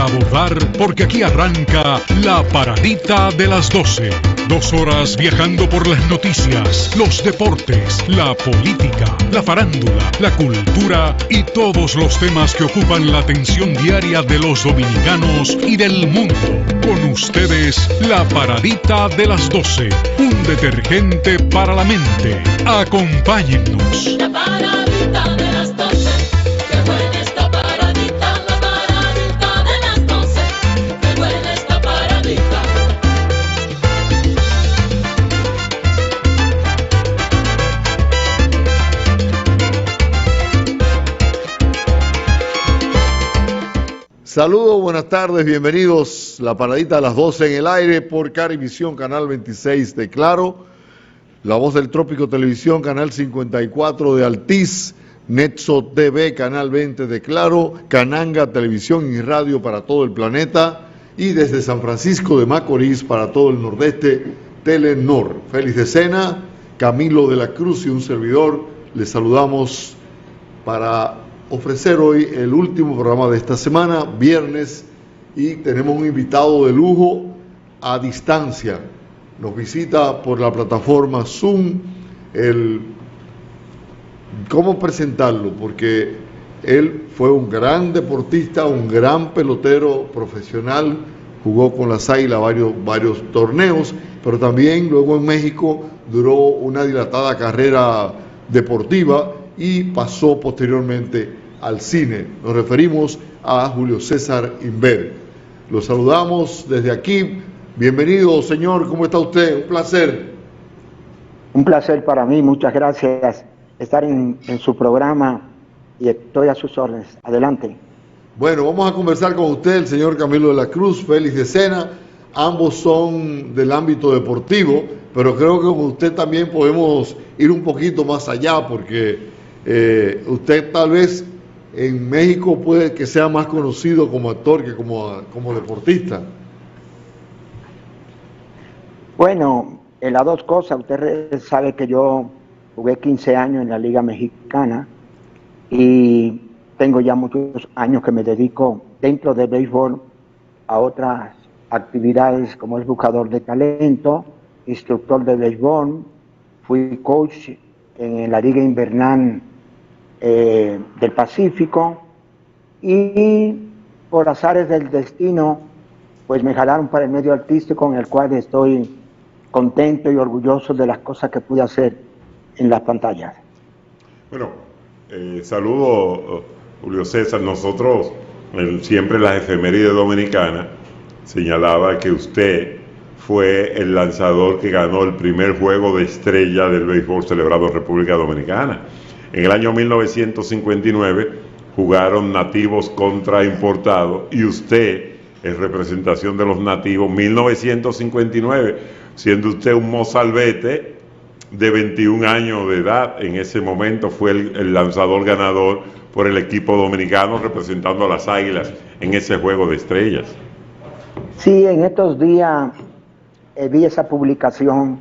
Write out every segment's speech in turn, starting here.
abordar porque aquí arranca La Paradita de las 12. 2 horas viajando por las noticias, los deportes, la política, la farándula, la cultura y todos los temas que ocupan la atención diaria de los dominicanos y del mundo. Con ustedes, La Paradita de las 12, un detergente para la mente. Acompáñennos. La paradita de las 12, qué buena esta paradita, la paradita de las 12, qué buena esta paradita. Saludos, buenas tardes, bienvenidos. La paradita de las 12 en el aire por Carivisión, canal 26 de Claro, La Voz del Trópico Televisión, canal 54 de Altiz, Netso TV, canal 20 de Claro, Cananga Televisión y Radio para todo el planeta y desde San Francisco de Macorís para todo el nordeste, Telenor. Feliz decena, Camilo de la Cruz y un servidor. Les saludamos para ofrecer hoy el último programa de esta semana, viernes, y tenemos un invitado de lujo a distancia. Nos visita por la plataforma Zoom. ¿Cómo presentarlo? Porque él fue un gran deportista, un gran pelotero profesional, jugó con las Águilas varios torneos, pero también luego en México duró una dilatada carrera deportiva y pasó posteriormente al cine. Nos referimos a Julio César Inver. Lo saludamos desde aquí. Bienvenido, señor. ¿Cómo está usted? Un placer. Un placer para mí. Muchas gracias estar en su programa y estoy a sus órdenes. Adelante. Bueno, vamos a conversar con usted, el señor Camilo de la Cruz. Feliz decena. Ambos son del ámbito deportivo, pero creo que con usted también podemos ir un poquito más allá porque usted tal vez en México puede que sea más conocido como actor que como deportista. Bueno, en las dos cosas. Usted sabe que yo jugué 15 años en la Liga Mexicana y tengo ya muchos años que me dedico dentro del béisbol a otras actividades como es buscador de talento, instructor de béisbol, fui coach en la Liga Invernal del Pacífico y por azares del destino pues me jalaron para el medio artístico, en el cual estoy contento y orgulloso de las cosas que pude hacer en las pantallas. Bueno, saludo Julio César. Nosotros siempre en las efemérides dominicanas señalaba que usted fue el lanzador que ganó el primer juego de estrella del béisbol celebrado en República Dominicana. En el año 1959 jugaron nativos contra importados y usted, en representación de los nativos, 1959, siendo usted un mozalbete de 21 años de edad, en ese momento fue el lanzador ganador por el equipo dominicano representando a las Águilas en ese juego de estrellas. Sí, en estos días vi esa publicación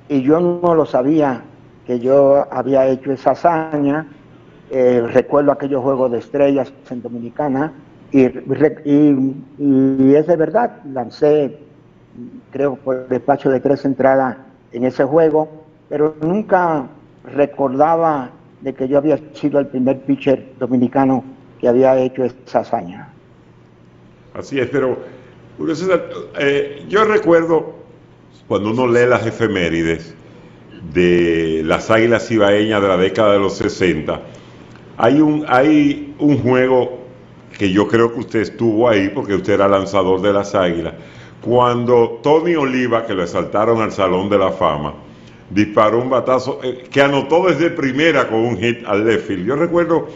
y yo no lo sabía que yo había hecho esa hazaña. Recuerdo aquellos juegos de estrellas en Dominicana y es de verdad, lancé creo por despacho de 3 entradas en ese juego, pero nunca recordaba de que yo había sido el primer pitcher dominicano que había hecho esa hazaña. Así es, pero Julio César, yo recuerdo cuando uno lee las efemérides de las Águilas Ibaeñas de la década de los 60, hay un juego que yo creo que usted estuvo ahí porque usted era lanzador de las Águilas, cuando Tony Oliva, que lo exaltaron al Salón de la Fama, disparó un batazo que anotó desde primera con un hit al left field. Yo recuerdo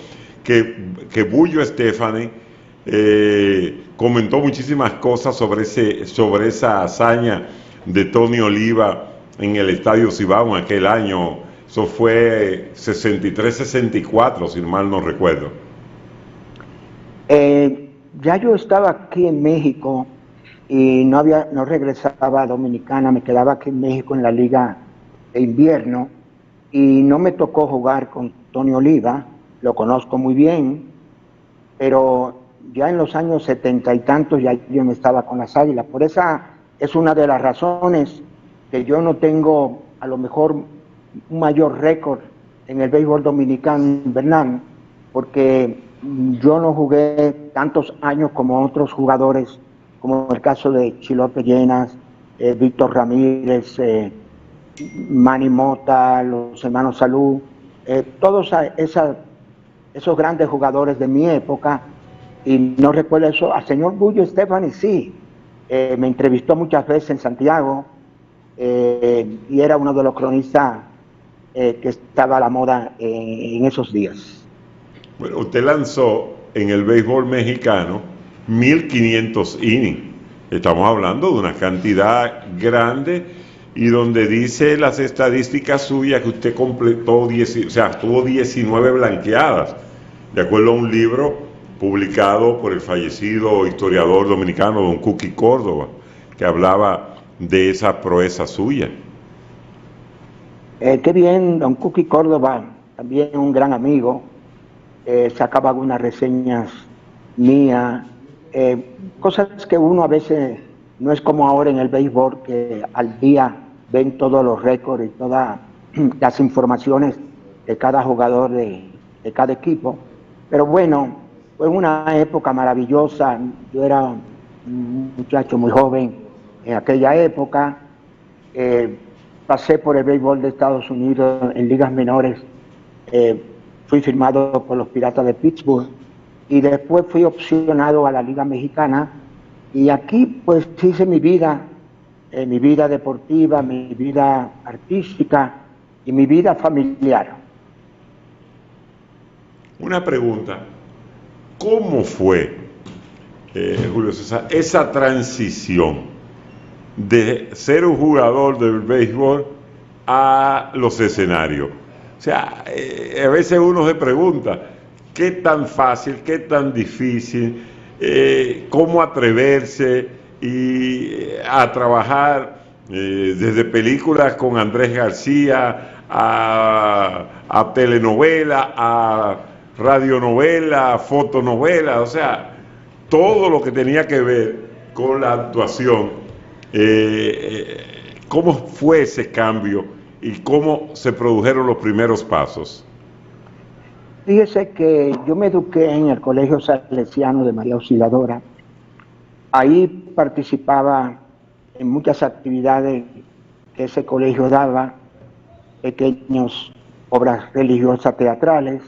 que Bullo Estefani comentó muchísimas cosas sobre esa hazaña de Tony Oliva en el Estadio Cibao en aquel año. Eso fue 63-64, si mal no recuerdo. Ya yo estaba aquí en México y no regresaba a Dominicana, me quedaba aquí en México en la Liga de Invierno y no me tocó jugar con Tony Oliva, lo conozco muy bien, pero ya en los años 70 y tantos ya yo no estaba con las Águilas. Por esa es una de las razones que yo no tengo a lo mejor un mayor récord en el béisbol dominicano invernal, porque yo no jugué tantos años como otros jugadores, como el caso de Chilote Llenas, Víctor Ramírez, Manny Mota, los hermanos Salud, todos esos grandes jugadores de mi época. Y no recuerdo eso. Al señor Bullo Stephanie sí, me entrevistó muchas veces en Santiago, y era uno de los cronistas que estaba a la moda en esos días. Bueno, usted lanzó en el béisbol mexicano 1500 innings. Estamos hablando de una cantidad grande, y donde dice las estadísticas suyas que usted completó, tuvo 19 blanqueadas, de acuerdo a un libro publicado por el fallecido historiador dominicano don Cookie Córdoba, que hablaba de esa proeza suya. Qué bien, don Cookie Córdoba, también un gran amigo, sacaba algunas reseñas mías, cosas que uno a veces no es como ahora en el béisbol, que al día ven todos los récords y todas las informaciones de cada jugador de cada equipo. Pero bueno, fue una época maravillosa. Yo era un muchacho muy joven en aquella época. Pasé por el béisbol de Estados Unidos en ligas menores. Fui firmado por los Piratas de Pittsburgh y después fui opcionado a la Liga Mexicana, y aquí pues hice mi vida deportiva, mi vida artística y mi vida familiar. Una pregunta: ¿cómo fue, Julio César, esa transición de ser un jugador del béisbol a los escenarios? O sea, a veces uno se pregunta, ¿qué tan fácil, qué tan difícil, cómo atreverse a trabajar desde películas con Andrés García, a telenovela, a radionovela, fotonovela, o sea, todo lo que tenía que ver con la actuación? ¿Cómo fue ese cambio y cómo se produjeron los primeros pasos? Fíjese que yo me eduqué en el Colegio Salesiano de María Auxiliadora. Ahí participaba en muchas actividades que ese colegio daba, pequeñas obras religiosas teatrales,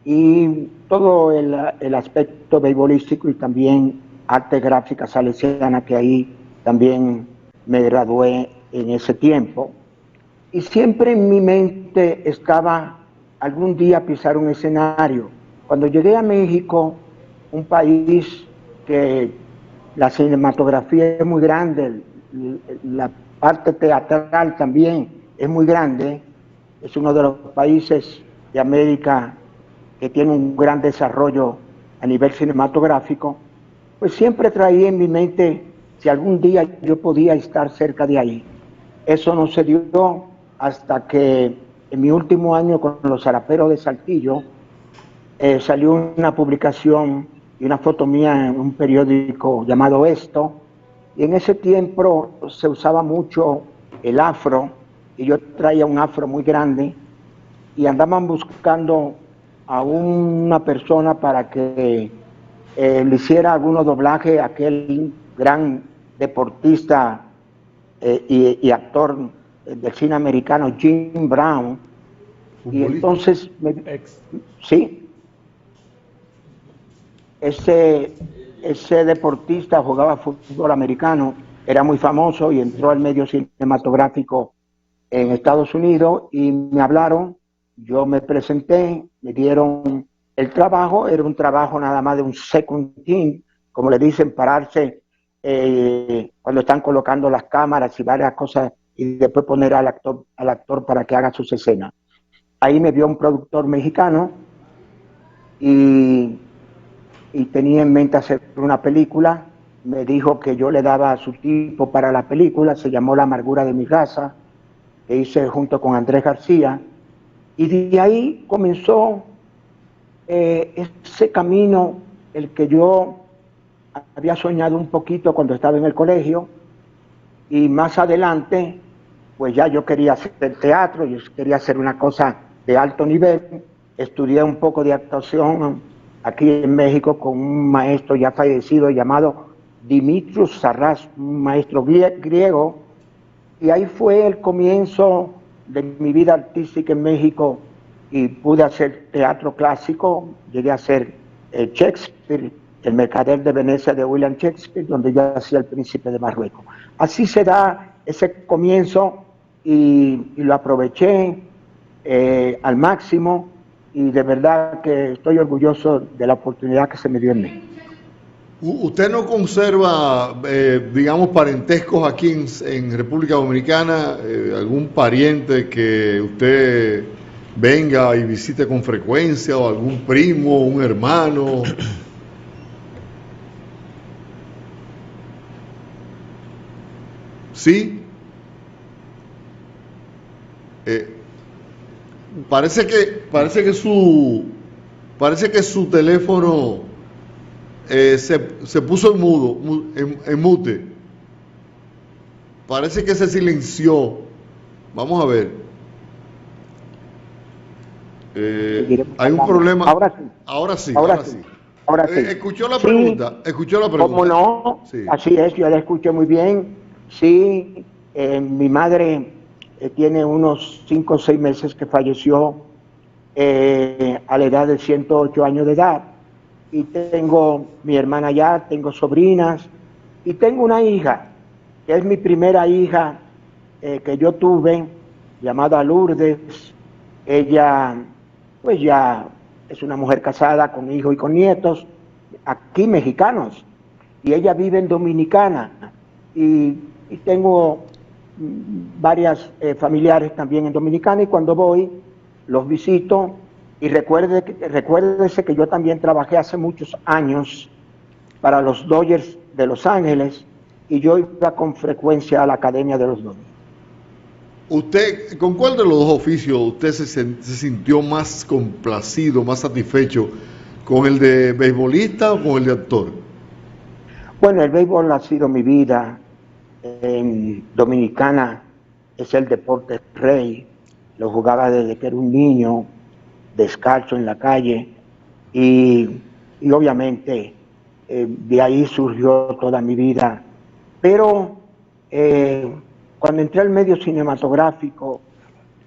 y todo el aspecto beisbolístico, y también arte gráfica salesiana, que ahí también me gradué en ese tiempo. Y siempre en mi mente estaba algún día pisar un escenario. Cuando llegué a México, un país que la cinematografía es muy grande, la parte teatral también es muy grande, es uno de los países de América que tiene un gran desarrollo a nivel cinematográfico, pues siempre traía en mi mente si algún día yo podía estar cerca de ahí. Eso no se dio hasta que en mi último año con los Zaraperos de Saltillo salió una publicación y una foto mía en un periódico llamado Esto, y en ese tiempo se usaba mucho el afro, y yo traía un afro muy grande, y andaban buscando a una persona para que le hiciera algunos doblajes a aquel gran deportista y actor del cine americano, Jim Brown. Y entonces, sí, ese deportista jugaba fútbol americano, era muy famoso y entró al medio cinematográfico en Estados Unidos, y me hablaron, yo me presenté, me dieron el trabajo. Era un trabajo nada más de un second team, como le dicen, pararse cuando están colocando las cámaras y varias cosas, y después poner al actor para que haga sus escenas. Ahí me vio un productor mexicano y tenía en mente hacer una película. Me dijo que yo le daba su tipo para la película, se llamó La amargura de mi raza, que hice junto con Andrés García, y de ahí comenzó ese camino el que yo había soñado un poquito cuando estaba en el colegio, y más adelante, pues ya yo quería hacer teatro, yo quería hacer una cosa de alto nivel. Estudié un poco de actuación aquí en México con un maestro ya fallecido llamado Dimitrios Sarras, un maestro griego, y ahí fue el comienzo de mi vida artística en México, y pude hacer teatro clásico. Llegué a hacer Shakespeare, El mercader de Venecia de William Shakespeare, donde yo hacía el príncipe de Marruecos. Así se da ese comienzo, y lo aproveché al máximo, y de verdad que estoy orgulloso de la oportunidad que se me dio en México. ¿Usted no conserva, digamos, parentescos aquí en República Dominicana? ¿Algún pariente que usted venga y visite con frecuencia, o algún primo, un hermano? ¿Sí? Parece que su teléfono se puso en mudo, en mute. Parece que se silenció. Vamos a ver. Hay un problema. Ahora sí. Ahora sí. ¿Escuchó la pregunta? Sí, ¿Escuchó la pregunta? ¿cómo no? Sí. Así es, yo la escuché muy bien. Sí, mi madre tiene unos 5 o 6 meses que falleció a la edad de 108 años de edad. Y tengo mi hermana ya, tengo sobrinas, y tengo una hija, que es mi primera hija que yo tuve, llamada Lourdes. Ella, pues ya es una mujer casada con hijos y con nietos, aquí mexicanos, y ella vive en Dominicana, y tengo familiares también en Dominicana, y cuando voy los visito. Y recuérdese que yo también trabajé hace muchos años para los Dodgers de Los Ángeles, y yo iba con frecuencia a la academia de los Dodgers. ¿Usted, con cuál de los dos oficios usted se sintió más complacido, más satisfecho? ¿Con el de beisbolista o con el de actor? Bueno, el béisbol ha sido mi vida. En Dominicana es el deporte rey. Lo jugaba desde que era un niño, descalzo en la calle, y obviamente de ahí surgió toda mi vida. Pero cuando entré al medio cinematográfico,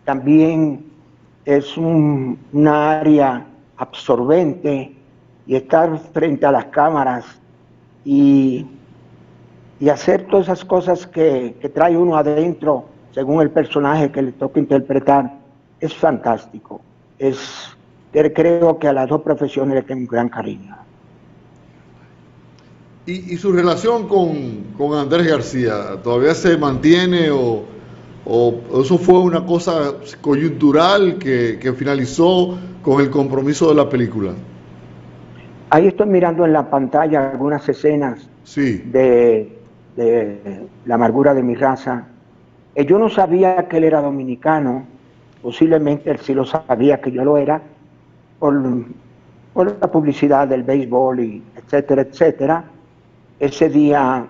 también es una área absorbente, y estar frente a las cámaras y hacer todas esas cosas que trae uno adentro según el personaje que le toca interpretar, es fantástico. Creo que a las dos profesiones le tengo un gran cariño. ¿Y su relación con Andrés García todavía se mantiene, o eso fue una cosa coyuntural que finalizó con el compromiso de la película? Ahí estoy mirando en la pantalla algunas escenas Sí. de La amargura de mi raza. Yo no sabía que él era dominicano. Posiblemente él sí lo sabía que yo lo era, por la publicidad del béisbol, y etcétera, etcétera. Ese día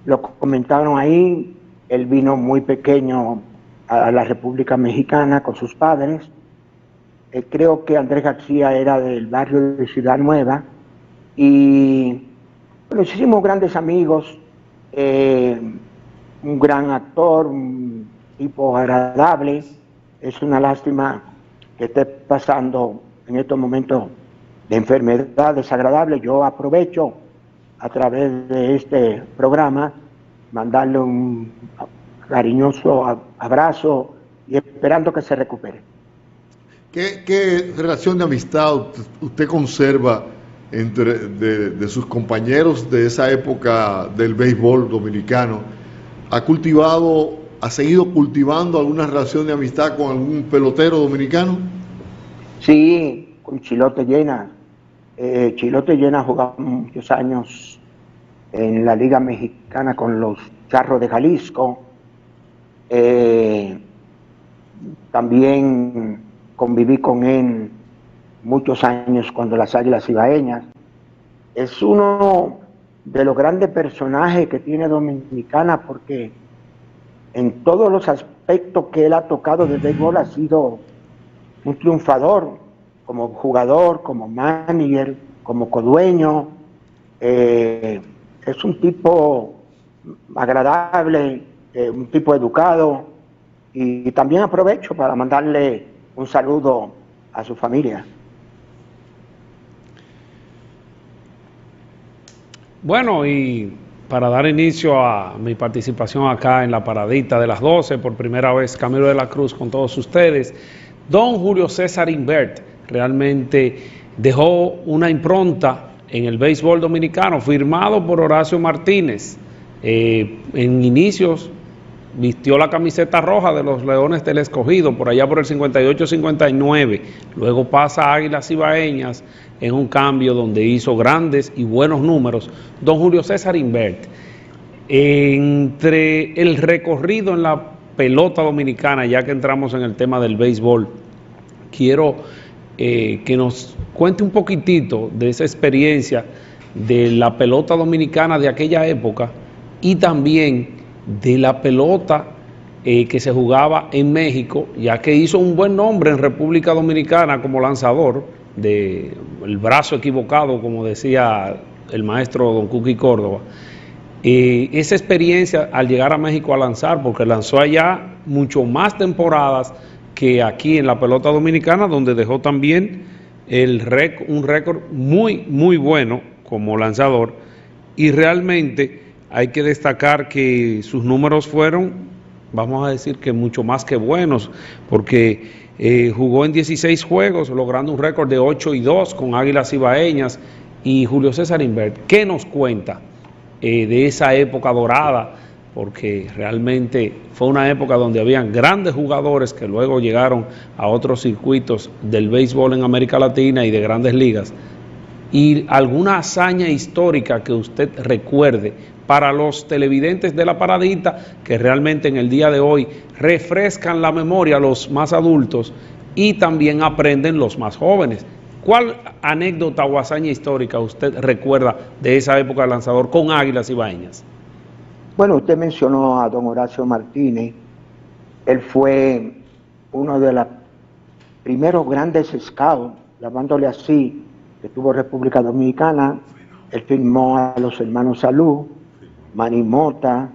lo comentaron ahí. Él vino muy pequeño a la República Mexicana con sus padres. Creo que Andrés García era del barrio de Ciudad Nueva, y bueno, hicimos grandes amigos. Un gran actor, un tipo agradable. Es una lástima que esté pasando en estos momentos de enfermedad desagradable. Yo aprovecho a través de este programa mandarle un cariñoso abrazo, y esperando que se recupere. ¿Qué relación de amistad usted conserva de sus compañeros de esa época del béisbol dominicano? ¿Ha seguido cultivando alguna relación de amistad con algún pelotero dominicano? Sí, con Chilote Llena. Chilote Llena jugaba muchos años en la Liga Mexicana con los Charros de Jalisco. También conviví con él muchos años cuando las Águilas Cibaeñas. Es uno de los grandes personajes que tiene Dominicana porque en todos los aspectos que él ha tocado del béisbol ha sido un triunfador, como jugador, como manager, como codueño. Es un tipo agradable, un tipo educado, y también aprovecho para mandarle un saludo a su familia. Bueno, y para dar inicio a mi participación acá en la paradita de las 12, por primera vez Camilo de la Cruz con todos ustedes, don Julio César Invert realmente dejó una impronta en el béisbol dominicano, firmado por Horacio Martínez. En inicios vistió la camiseta roja de los Leones del Escogido, por allá por el 58-59, luego pasa a Águilas Cibaeñas en un cambio donde hizo grandes y buenos números. Don Julio César Invert, entre el recorrido en la pelota dominicana, ya que entramos en el tema del béisbol, quiero que nos cuente un poquitito de esa experiencia de la pelota dominicana de aquella época y también de la pelota que se jugaba en México, ya que hizo un buen nombre en República Dominicana como lanzador del brazo equivocado, como decía el maestro don Cookie Córdoba. Esa experiencia al llegar a México a lanzar, porque lanzó allá mucho más temporadas que aquí en la pelota dominicana, donde dejó también un récord muy, muy bueno como lanzador, y realmente hay que destacar que sus números fueron, vamos a decir que mucho más que buenos, porque jugó en 16 juegos, logrando un récord de 8-2 con Águilas Cibaeñas. Y Julio César Invert, ¿qué nos cuenta de esa época dorada? Porque realmente fue una época donde habían grandes jugadores que luego llegaron a otros circuitos del béisbol en América Latina y de grandes ligas. Y alguna hazaña histórica que usted recuerde para los televidentes de la paradita, que realmente en el día de hoy refrescan la memoria a los más adultos y también aprenden los más jóvenes. ¿Cuál anécdota o hazaña histórica usted recuerda de esa época de lanzador con Águilas Cibaeñas? Bueno, usted mencionó a don Horacio Martínez. Él fue uno de los primeros grandes scouts, llamándole así, que tuvo República Dominicana. Él firmó a los hermanos Salud, Manny Mota,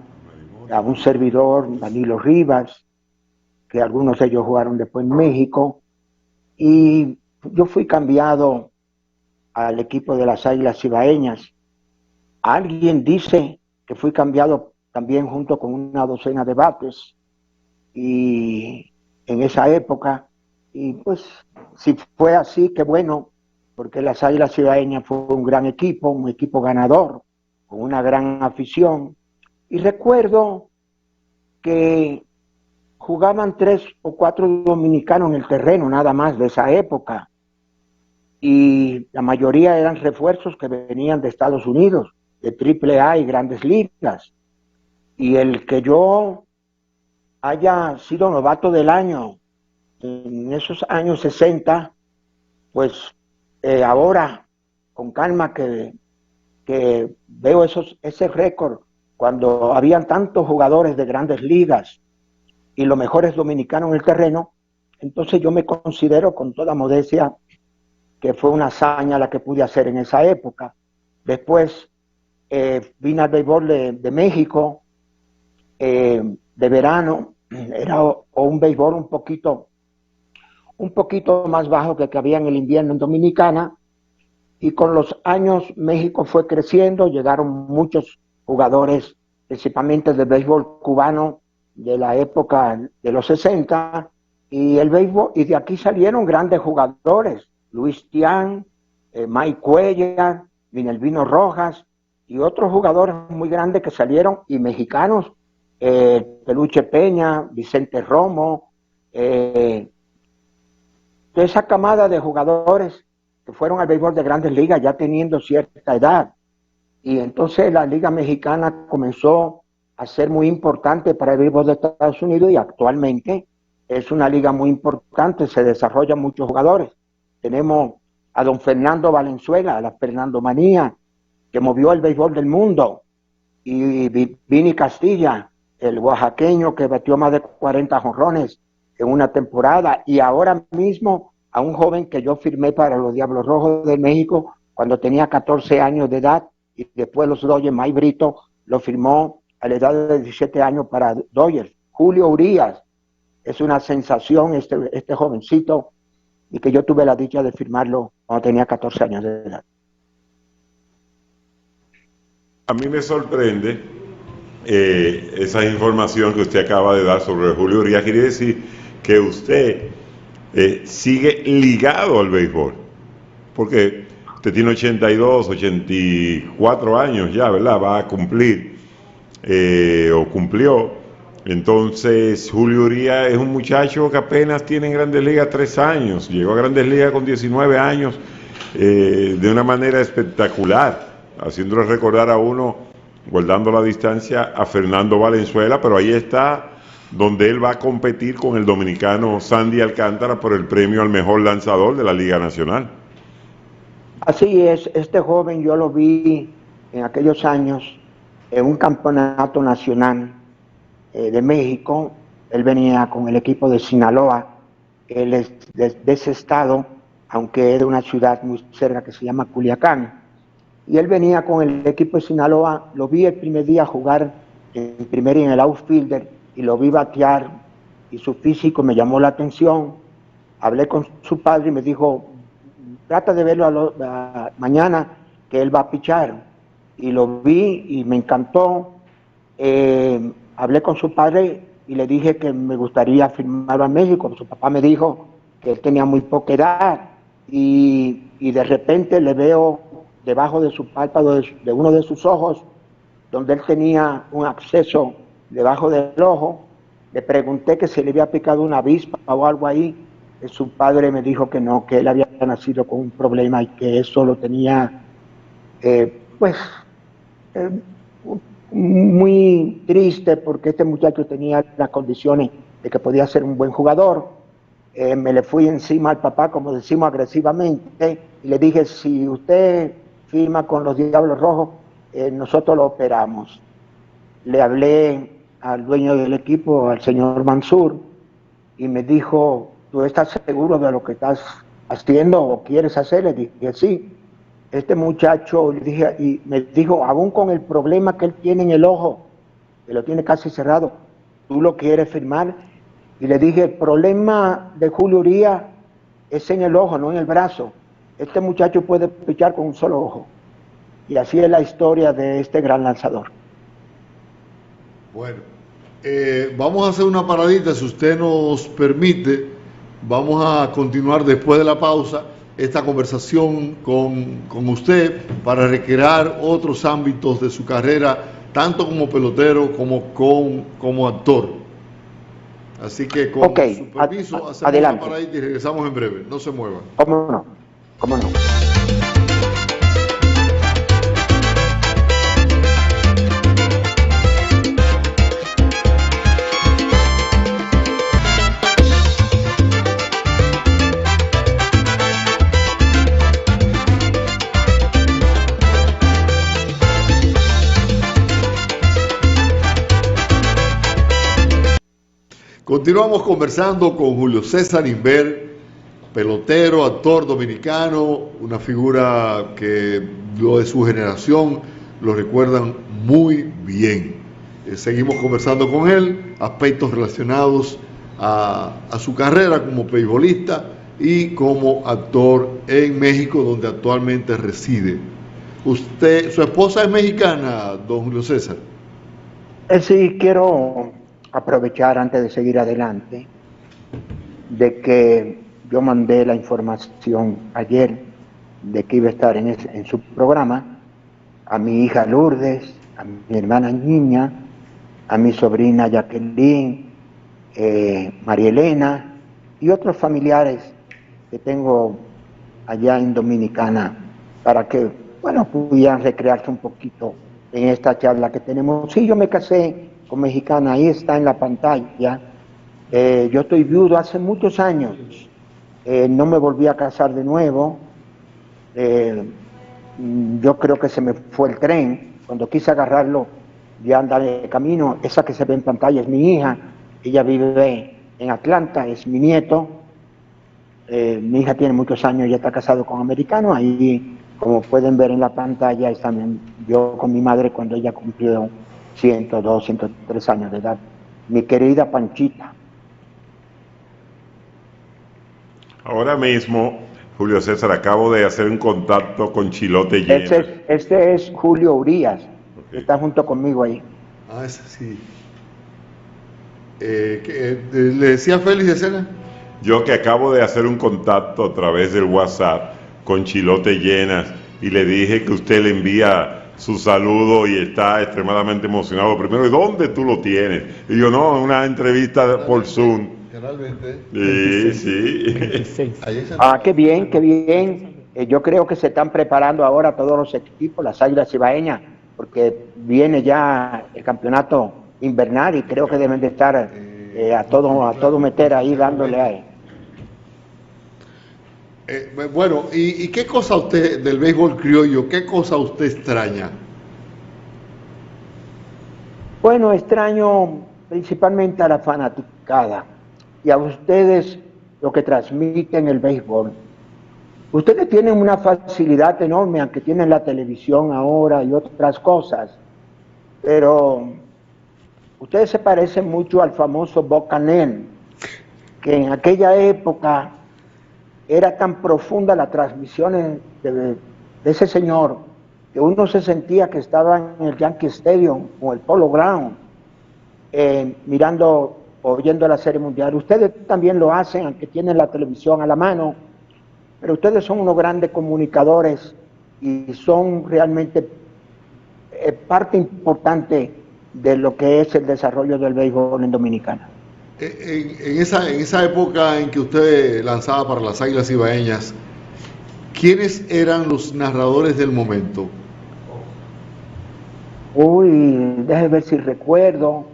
a un servidor, Danilo Rivas, que algunos de ellos jugaron después en México. Y yo fui cambiado al equipo de las Águilas Cibaeñas. Alguien dice que fui cambiado también junto con una docena de bates, y en esa época, y pues si fue así, qué bueno, porque las Águilas Cibaeñas fue un gran equipo, un equipo ganador, con una gran afición. Y recuerdo que jugaban 3 o 4 dominicanos en el terreno, nada más, de esa época, y la mayoría eran refuerzos que venían de Estados Unidos, de AAA y grandes ligas. Y el que yo haya sido novato del año en esos años 60, pues ahora con calma que veo ese récord, cuando habían tantos jugadores de grandes ligas y los mejores dominicanos en el terreno, entonces yo me considero con toda modestia que fue una hazaña la que pude hacer en esa época. Después vine al béisbol de México, de verano. Era un béisbol un poquito más bajo que había en el invierno en Dominicana, y con los años México fue creciendo, llegaron muchos jugadores, principalmente del béisbol cubano de la época de los 60, y el béisbol, y de aquí salieron grandes jugadores, Luis Tian, Mike Cuellar, Minervino Rojas, y otros jugadores muy grandes que salieron, y mexicanos, Peluche Peña, Vicente Romo, de esa camada de jugadores que fueron al béisbol de grandes ligas ya teniendo cierta edad. Y entonces la Liga Mexicana comenzó a ser muy importante para el béisbol de Estados Unidos, y actualmente es una liga muy importante, se desarrollan muchos jugadores. tenemos a don Fernando Valenzuela, a la Fernandomanía, que movió el béisbol del mundo, y Vini Castilla, el oaxaqueño que batió más de 40 jonrones en una temporada, y ahora mismo a un joven que yo firmé para los Diablos Rojos de México cuando tenía 14 años de edad, y después los Dodgers, Mike Brito, lo firmó a la edad de 17 años para Dodgers. Julio Urías, es una sensación este jovencito, y que yo tuve la dicha de firmarlo cuando tenía 14 años de edad. A mí me sorprende esa información que usted acaba de dar sobre Julio Urías. Quiere decir que usted sigue ligado al béisbol, porque usted tiene 82, 84 años ya, ¿verdad? Va a cumplir, o cumplió. Entonces, Julio Urías es un muchacho que apenas tiene en Grandes Ligas 3 años. Llegó a Grandes Ligas con 19 años de una manera espectacular, haciéndole recordar a uno, guardando la distancia, a Fernando Valenzuela, pero ahí está donde él va a competir con el dominicano Sandy Alcántara por el premio al mejor lanzador de la Liga Nacional. Así es, este joven yo lo vi en aquellos años en un campeonato nacional de México. Él venía con el equipo de Sinaloa, él es de ese estado, aunque es de una ciudad muy cerca que se llama Culiacán, y él venía con el equipo de Sinaloa. Lo vi el primer día jugar en primera y en el outfielder, y lo vi batear, y su físico me llamó la atención. Hablé con su padre y me dijo, trata de verlo mañana, que él va a pichar, y lo vi y me encantó. Hablé con su padre y le dije que me gustaría firmarlo a México. Su papá me dijo que él tenía muy poca edad, y de repente le veo debajo de su párpado, de uno de sus ojos, donde él tenía un absceso debajo del ojo. Le pregunté que si le había picado una avispa o algo ahí. Su padre me dijo que no, que él había nacido con un problema y que eso lo tenía, muy triste, porque este muchacho tenía las condiciones de que podía ser un buen jugador. Me le fui encima al papá, como decimos, agresivamente, y le dije, si usted firma con los Diablos Rojos, nosotros lo operamos. Le hablé al dueño del equipo, al señor Mansur, y me dijo, ¿tú estás seguro de lo que estás haciendo o quieres hacer? Le dije, sí. Este muchacho, le dije, y me dijo, aún con el problema que él tiene en el ojo, que lo tiene casi cerrado, ¿tú lo quieres firmar? Y le dije, el problema de Julio Urías es en el ojo, no en el brazo. Este muchacho puede pichar con un solo ojo. Y así es la historia de este gran lanzador. Bueno, vamos a hacer una paradita, si usted nos permite. Vamos a continuar después de la pausa esta conversación con usted para recrear otros ámbitos de su carrera, tanto como pelotero como actor. Así que con su permiso, hacemos adelante. una paradita y regresamos en breve. No se muevan. ¿Cómo no? ¿Cómo no? Continuamos conversando con Julio César Inver, pelotero, actor dominicano, una figura que lo de su generación lo recuerdan muy bien. Seguimos conversando con él, aspectos relacionados a su carrera como beisbolista y como actor en México, donde actualmente reside. Su esposa es mexicana, don Julio César. Sí, quiero aprovechar antes de seguir adelante de que yo mandé la información ayer de que iba a estar en su programa a mi hija Lourdes, a mi hermana Niña, a mi sobrina Jacqueline, María Elena y otros familiares que tengo allá en Dominicana, para que, bueno, pudieran recrearse un poquito en esta charla que tenemos. Sí, yo me casé con mexicana, ahí está en la pantalla. Yo estoy viudo hace muchos años, No me volví a casar de nuevo. Yo creo que se me fue el tren. Cuando quise agarrarlo, ya andar de camino. Esa que se ve en pantalla es mi hija. Ella vive en Atlanta, es mi nieto. Mi hija tiene muchos años, ya está casado con americanos. Ahí, como pueden ver en la pantalla, están yo con mi madre cuando ella cumplió 102, 103 años de edad. Mi querida Panchita. Ahora mismo, Julio César, acabo de hacer un contacto con Chilote Llenas. Este es Julio Urías, que está junto conmigo ahí. Ah, ese sí. ¿Le decía Félix de Sena? Yo que acabo de hacer un contacto a través del WhatsApp con Chilote Llenas y le dije que usted le envía su saludo y está extremadamente emocionado. Primero, ¿y dónde tú lo tienes? Y yo, no, una entrevista por Zoom. Canal 20. Sí. Qué bien, qué bien. Yo creo que se están preparando ahora todos los equipos, las Águilas Cibaeñas, porque viene ya el campeonato invernal y creo que deben de estar a todo meter ahí dándole a él. Bueno, ¿y qué cosa usted del béisbol criollo, qué cosa usted extraña? Bueno, extraño principalmente a la fanaticada y a ustedes lo que transmiten el béisbol. Ustedes tienen una facilidad enorme, aunque tienen la televisión ahora y otras cosas, pero ustedes se parecen mucho al famoso Bob Canell, que en aquella época era tan profunda la transmisión de ese señor que uno se sentía que estaba en el Yankee Stadium o el Polo Ground mirando, oyendo la Serie Mundial. Ustedes también lo hacen, aunque tienen la televisión a la mano, pero ustedes son unos grandes comunicadores y son realmente parte importante de lo que es el desarrollo del béisbol en Dominicana. En esa época en que usted lanzaba para las Águilas Cibaeñas, ¿quiénes eran los narradores del momento? Déjeme ver si recuerdo.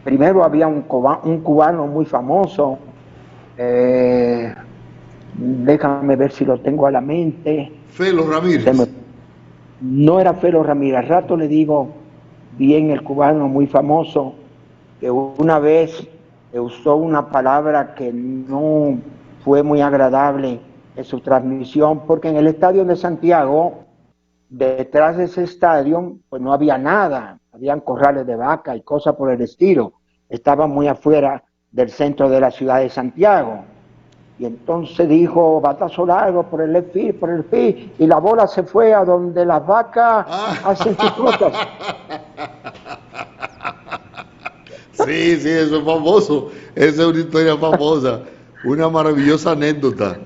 Primero había un cubano muy famoso. Déjame ver si lo tengo a la mente. Felo Ramírez. No era Felo Ramírez, al rato le digo bien el cubano muy famoso, que una vez usó una palabra que no fue muy agradable en su transmisión, porque en el estadio de Santiago, detrás de ese estadio, pues no había nada, habían corrales de vaca y cosas por el estilo, estaba muy afuera del centro de la ciudad de Santiago. Y entonces dijo, batazo largo por el left field, y la bola se fue a donde las vacas hacen sus cosas. Sí, eso es famoso. Esa es una historia famosa, una maravillosa anécdota.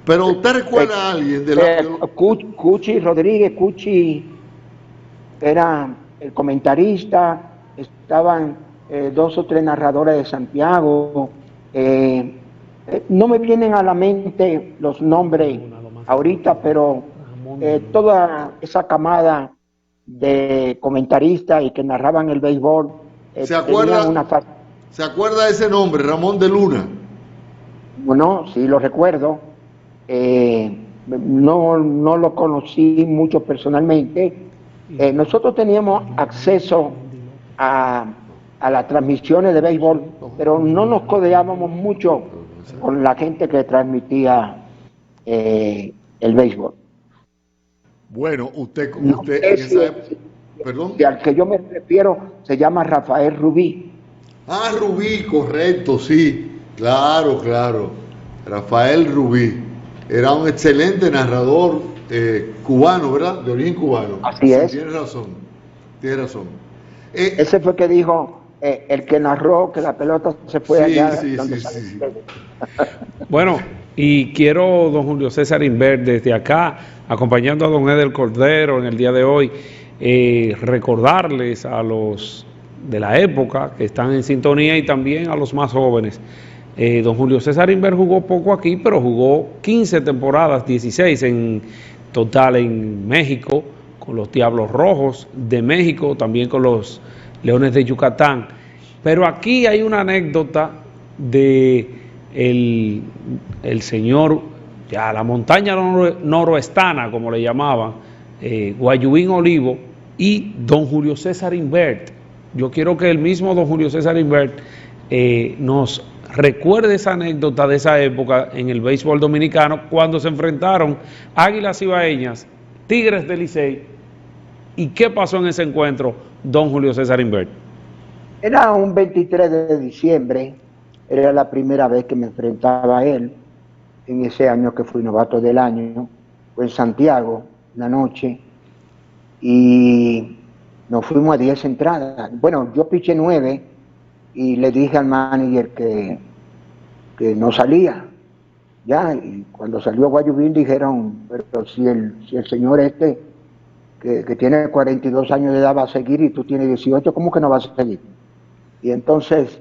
Pero usted recuerda a alguien de la... Cuchi Rodríguez, Cuchi era el comentarista, estaban 2 o 3 narradores de Santiago. No me vienen a la mente los nombres ahorita, pero toda esa camada de comentaristas y que narraban el béisbol. ¿Se acuerda de ese nombre, Ramón de Luna? Bueno, sí lo recuerdo. No lo conocí mucho personalmente. Nosotros teníamos acceso a las transmisiones de béisbol, pero no nos codeábamos mucho con la gente que transmitía el béisbol. Bueno, usted perdón. Y al que yo me refiero se llama Rafael Rubí. Rubí, correcto, sí, claro. Rafael Rubí era un excelente narrador cubano, ¿verdad? De origen cubano. Así es. Tiene razón. Ese fue que dijo el que narró que la pelota se fue allá. Sí. Bueno, y quiero, don Julio César Inver, desde acá, acompañando a don Edel Cordero en el día de hoy, recordarles a los de la época que están en sintonía y también a los más jóvenes. Don Julio César Inver jugó poco aquí, pero jugó 15 temporadas, 16 en total en México, con los Diablos Rojos de México, también con los Leones de Yucatán. Pero aquí hay una anécdota de el señor, ya la montaña noroestana, como le llamaban, Guayubín Olivo y don Julio César Invert. Yo quiero que el mismo don Julio César Invert nos recuerde esa anécdota de esa época en el béisbol dominicano, cuando se enfrentaron Águilas Ibaeñas, Tigres del Licey. ¿Y qué pasó en ese encuentro, don Julio César Invert? Era un 23 de diciembre, era la primera vez que me enfrentaba a él, en ese año que fui novato del año, fue en Santiago, una noche, y nos fuimos a 10 entradas. Bueno, yo piché 9 y le dije al manager que no salía. Ya, y cuando salió Guayubín dijeron, pero si el señor este, que tiene 42 años de edad, va a seguir y tú tienes 18, ¿cómo que no vas a seguir? Y entonces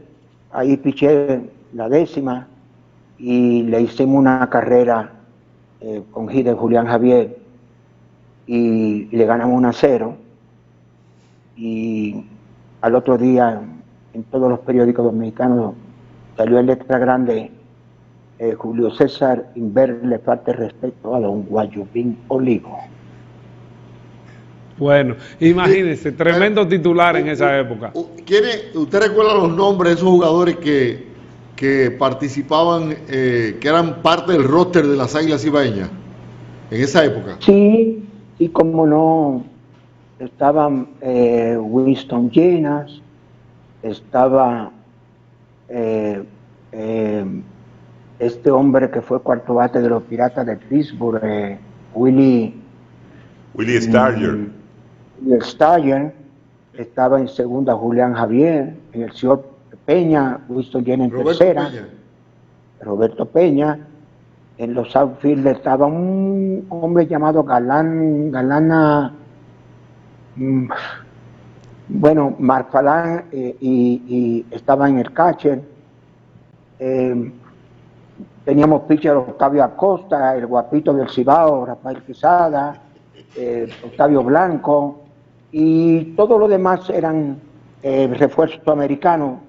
ahí piché la 10ª y le hicimos una carrera con hit de Julián Javier y le ganamos 1-0. Y al otro día en todos los periódicos dominicanos salió en letra grande: Julio César Invert le falta el respeto a don Guayubín Olivo. Bueno, imagínense, tremendo titular en esa época. ¿Usted recuerda los nombres de esos jugadores que participaban, que eran parte del roster de las Águilas Ibaeñas en esa época? Sí, y como no, estaban Winston Llenas, estaba este hombre que fue cuarto bate de los Piratas de Pittsburgh, Willie Stargell. Willie Stargell, estaba en segunda Julián Javier, en el señor Peña, Winston Llenas en tercera, Roberto Peña. En los outfield estaba un hombre llamado Galana, bueno, Marfalán, y estaba en el catcher. Teníamos pitcher Octavio Acosta, el guapito del Cibao, Rafael Quesada, Octavio Blanco, y todo lo demás eran refuerzos americanos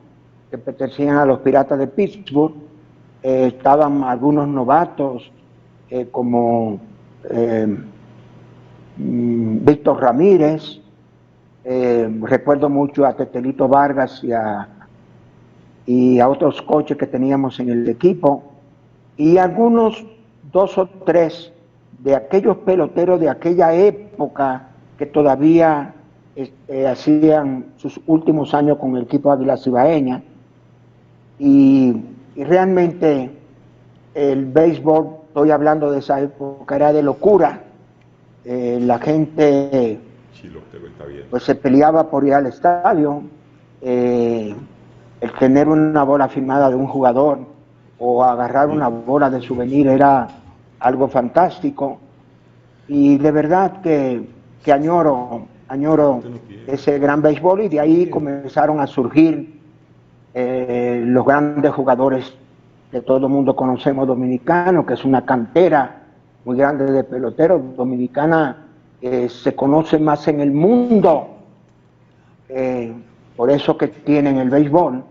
que pertenecían a los Piratas de Pittsburgh. Estaban algunos novatos como Víctor Ramírez, recuerdo mucho a Tetelito Vargas y a otros coaches que teníamos en el equipo, y algunos 2 o 3 de aquellos peloteros de aquella época que todavía hacían sus últimos años con el equipo Águilas Ibaeñas. Y realmente el béisbol, estoy hablando de esa época, era de locura. La gente pues se peleaba por ir al estadio. El tener una bola firmada de un jugador o agarrar una bola de souvenir era algo fantástico. Y de verdad que añoro ese gran béisbol, y de ahí comenzaron a surgir los grandes jugadores que todo el mundo conocemos dominicanos, que es una cantera muy grande de peloteros. Dominicana se conoce más en el mundo, por eso que tienen el béisbol.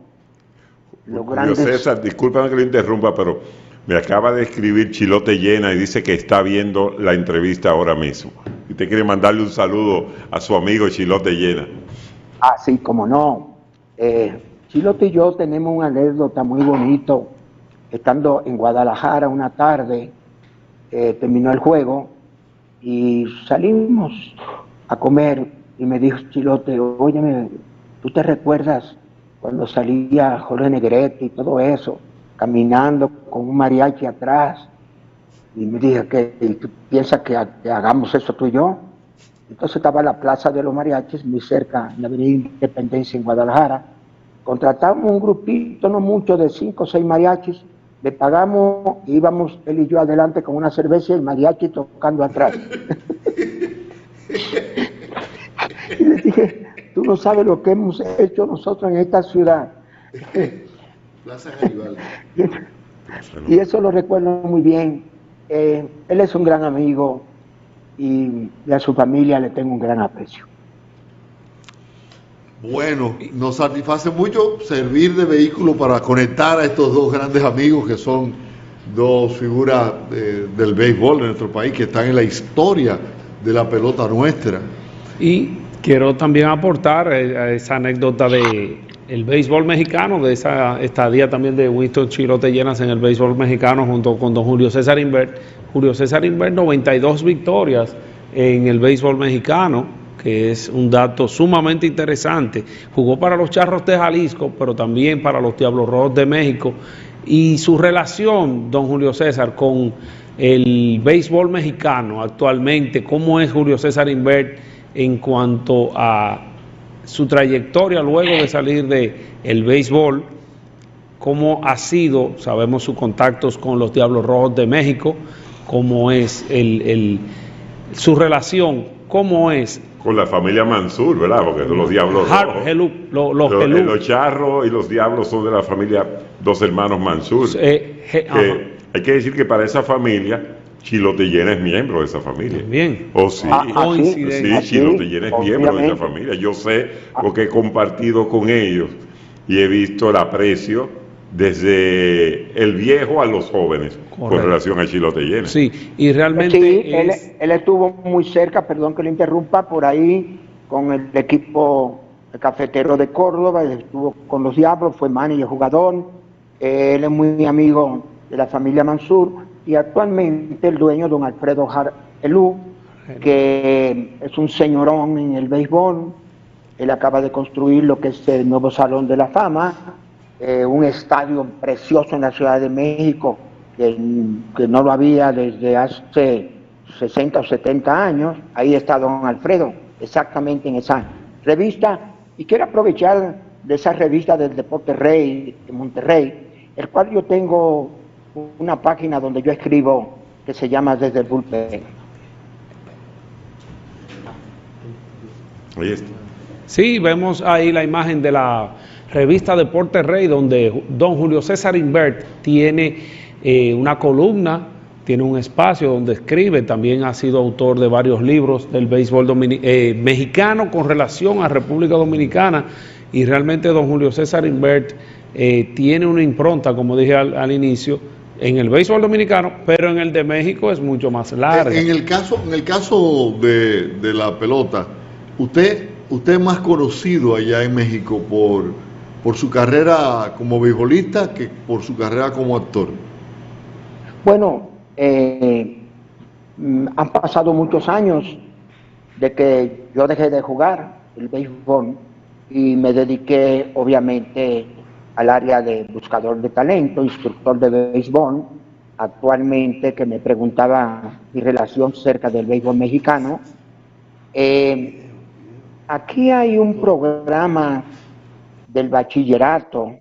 Los grandes... César, discúlpame que lo interrumpa, pero me acaba de escribir Chilote Llena y dice que está viendo la entrevista ahora mismo. Y usted quiere mandarle un saludo a su amigo Chilote Llena. Ah, sí, como no. Chilote y yo tenemos una anécdota muy bonito. Estando en Guadalajara una tarde, terminó el juego y salimos a comer, y me dijo Chilote: óyeme, ¿tú te recuerdas cuando salía Jorge Negrete y todo eso, caminando con un mariachi atrás? Y me dije: ¿tú piensas que hagamos eso tú y yo? Entonces estaba la Plaza de los Mariachis, muy cerca, en la Avenida Independencia en Guadalajara. Contratamos un grupito, no mucho, de 5 o 6 mariachis, le pagamos, íbamos él y yo adelante con una cerveza y el mariachi tocando atrás. Y le dije: tú no sabes lo que hemos hecho nosotros en esta ciudad. Plaza Garibaldi. Y eso lo recuerdo muy bien. Él es un gran amigo y a su familia le tengo un gran aprecio. Bueno, nos satisface mucho servir de vehículo para conectar a estos dos grandes amigos que son dos figuras del béisbol de nuestro país que están en la historia de la pelota nuestra. Y quiero también aportar a esa anécdota de el béisbol mexicano, de esa estadía también de Winston Chilote Llenas en el béisbol mexicano junto con don Julio César Inbert. Julio César Inbert, 92 victorias en el béisbol mexicano, que es un dato sumamente interesante. Jugó para los Charros de Jalisco, pero también para los Diablos Rojos de México. Y su relación, don Julio César, con el béisbol mexicano actualmente, ¿cómo es Julio César Inbert en cuanto a su trayectoria luego de salir del béisbol? ¿Cómo ha sido? Sabemos sus contactos con los Diablos Rojos de México, ¿cómo es su relación? ¿Cómo es? Con la familia Mansur, ¿verdad? Porque son los Diablos Rojos. Los Charros y los Diablos son de la familia, dos hermanos Mansur. Hay que decir que para esa familia, Chilote Llena es miembro de esa familia. Bien. Oh, sí. Sí, Chilote Llena es miembro de esa familia. Yo sé porque he compartido con ellos y he visto el aprecio desde el viejo a los jóvenes. Correcto. Con relación a Chilote Llena. Sí, y realmente sí, él estuvo muy cerca, perdón que lo interrumpa, por ahí con el equipo cafetero de Córdoba, estuvo con los Diablos, fue manager, jugador, él es muy amigo de la familia Mansur y actualmente el dueño, don Alfredo Elú, que es un señorón en el béisbol. Él acaba de construir lo que es el nuevo Salón de la Fama, un estadio precioso en la Ciudad de México, que no lo había desde hace 60 o 70 años. Ahí está don Alfredo, exactamente en esa revista. Y quiero aprovechar de esa revista del Deporte Rey de Monterrey, el cual yo tengo una página donde yo escribo que se llama Desde el Bullpen. Ahí está. Sí, vemos ahí la imagen de la revista Deporte Rey, donde don Julio César Inbert tiene una columna, tiene un espacio donde escribe, también ha sido autor de varios libros del béisbol mexicano con relación a República Dominicana, y realmente don Julio César Inbert tiene una impronta, como dije al inicio, en el béisbol dominicano, pero en el de México es mucho más larga. En el caso de la pelota, usted es más conocido allá en México por su carrera como beisbolista que por su carrera como actor. Bueno, han pasado muchos años de que yo dejé de jugar el béisbol y me dediqué obviamente al área de buscador de talento, instructor de béisbol. Actualmente, que me preguntaba mi relación cerca del béisbol mexicano, aquí hay un programa del bachillerato,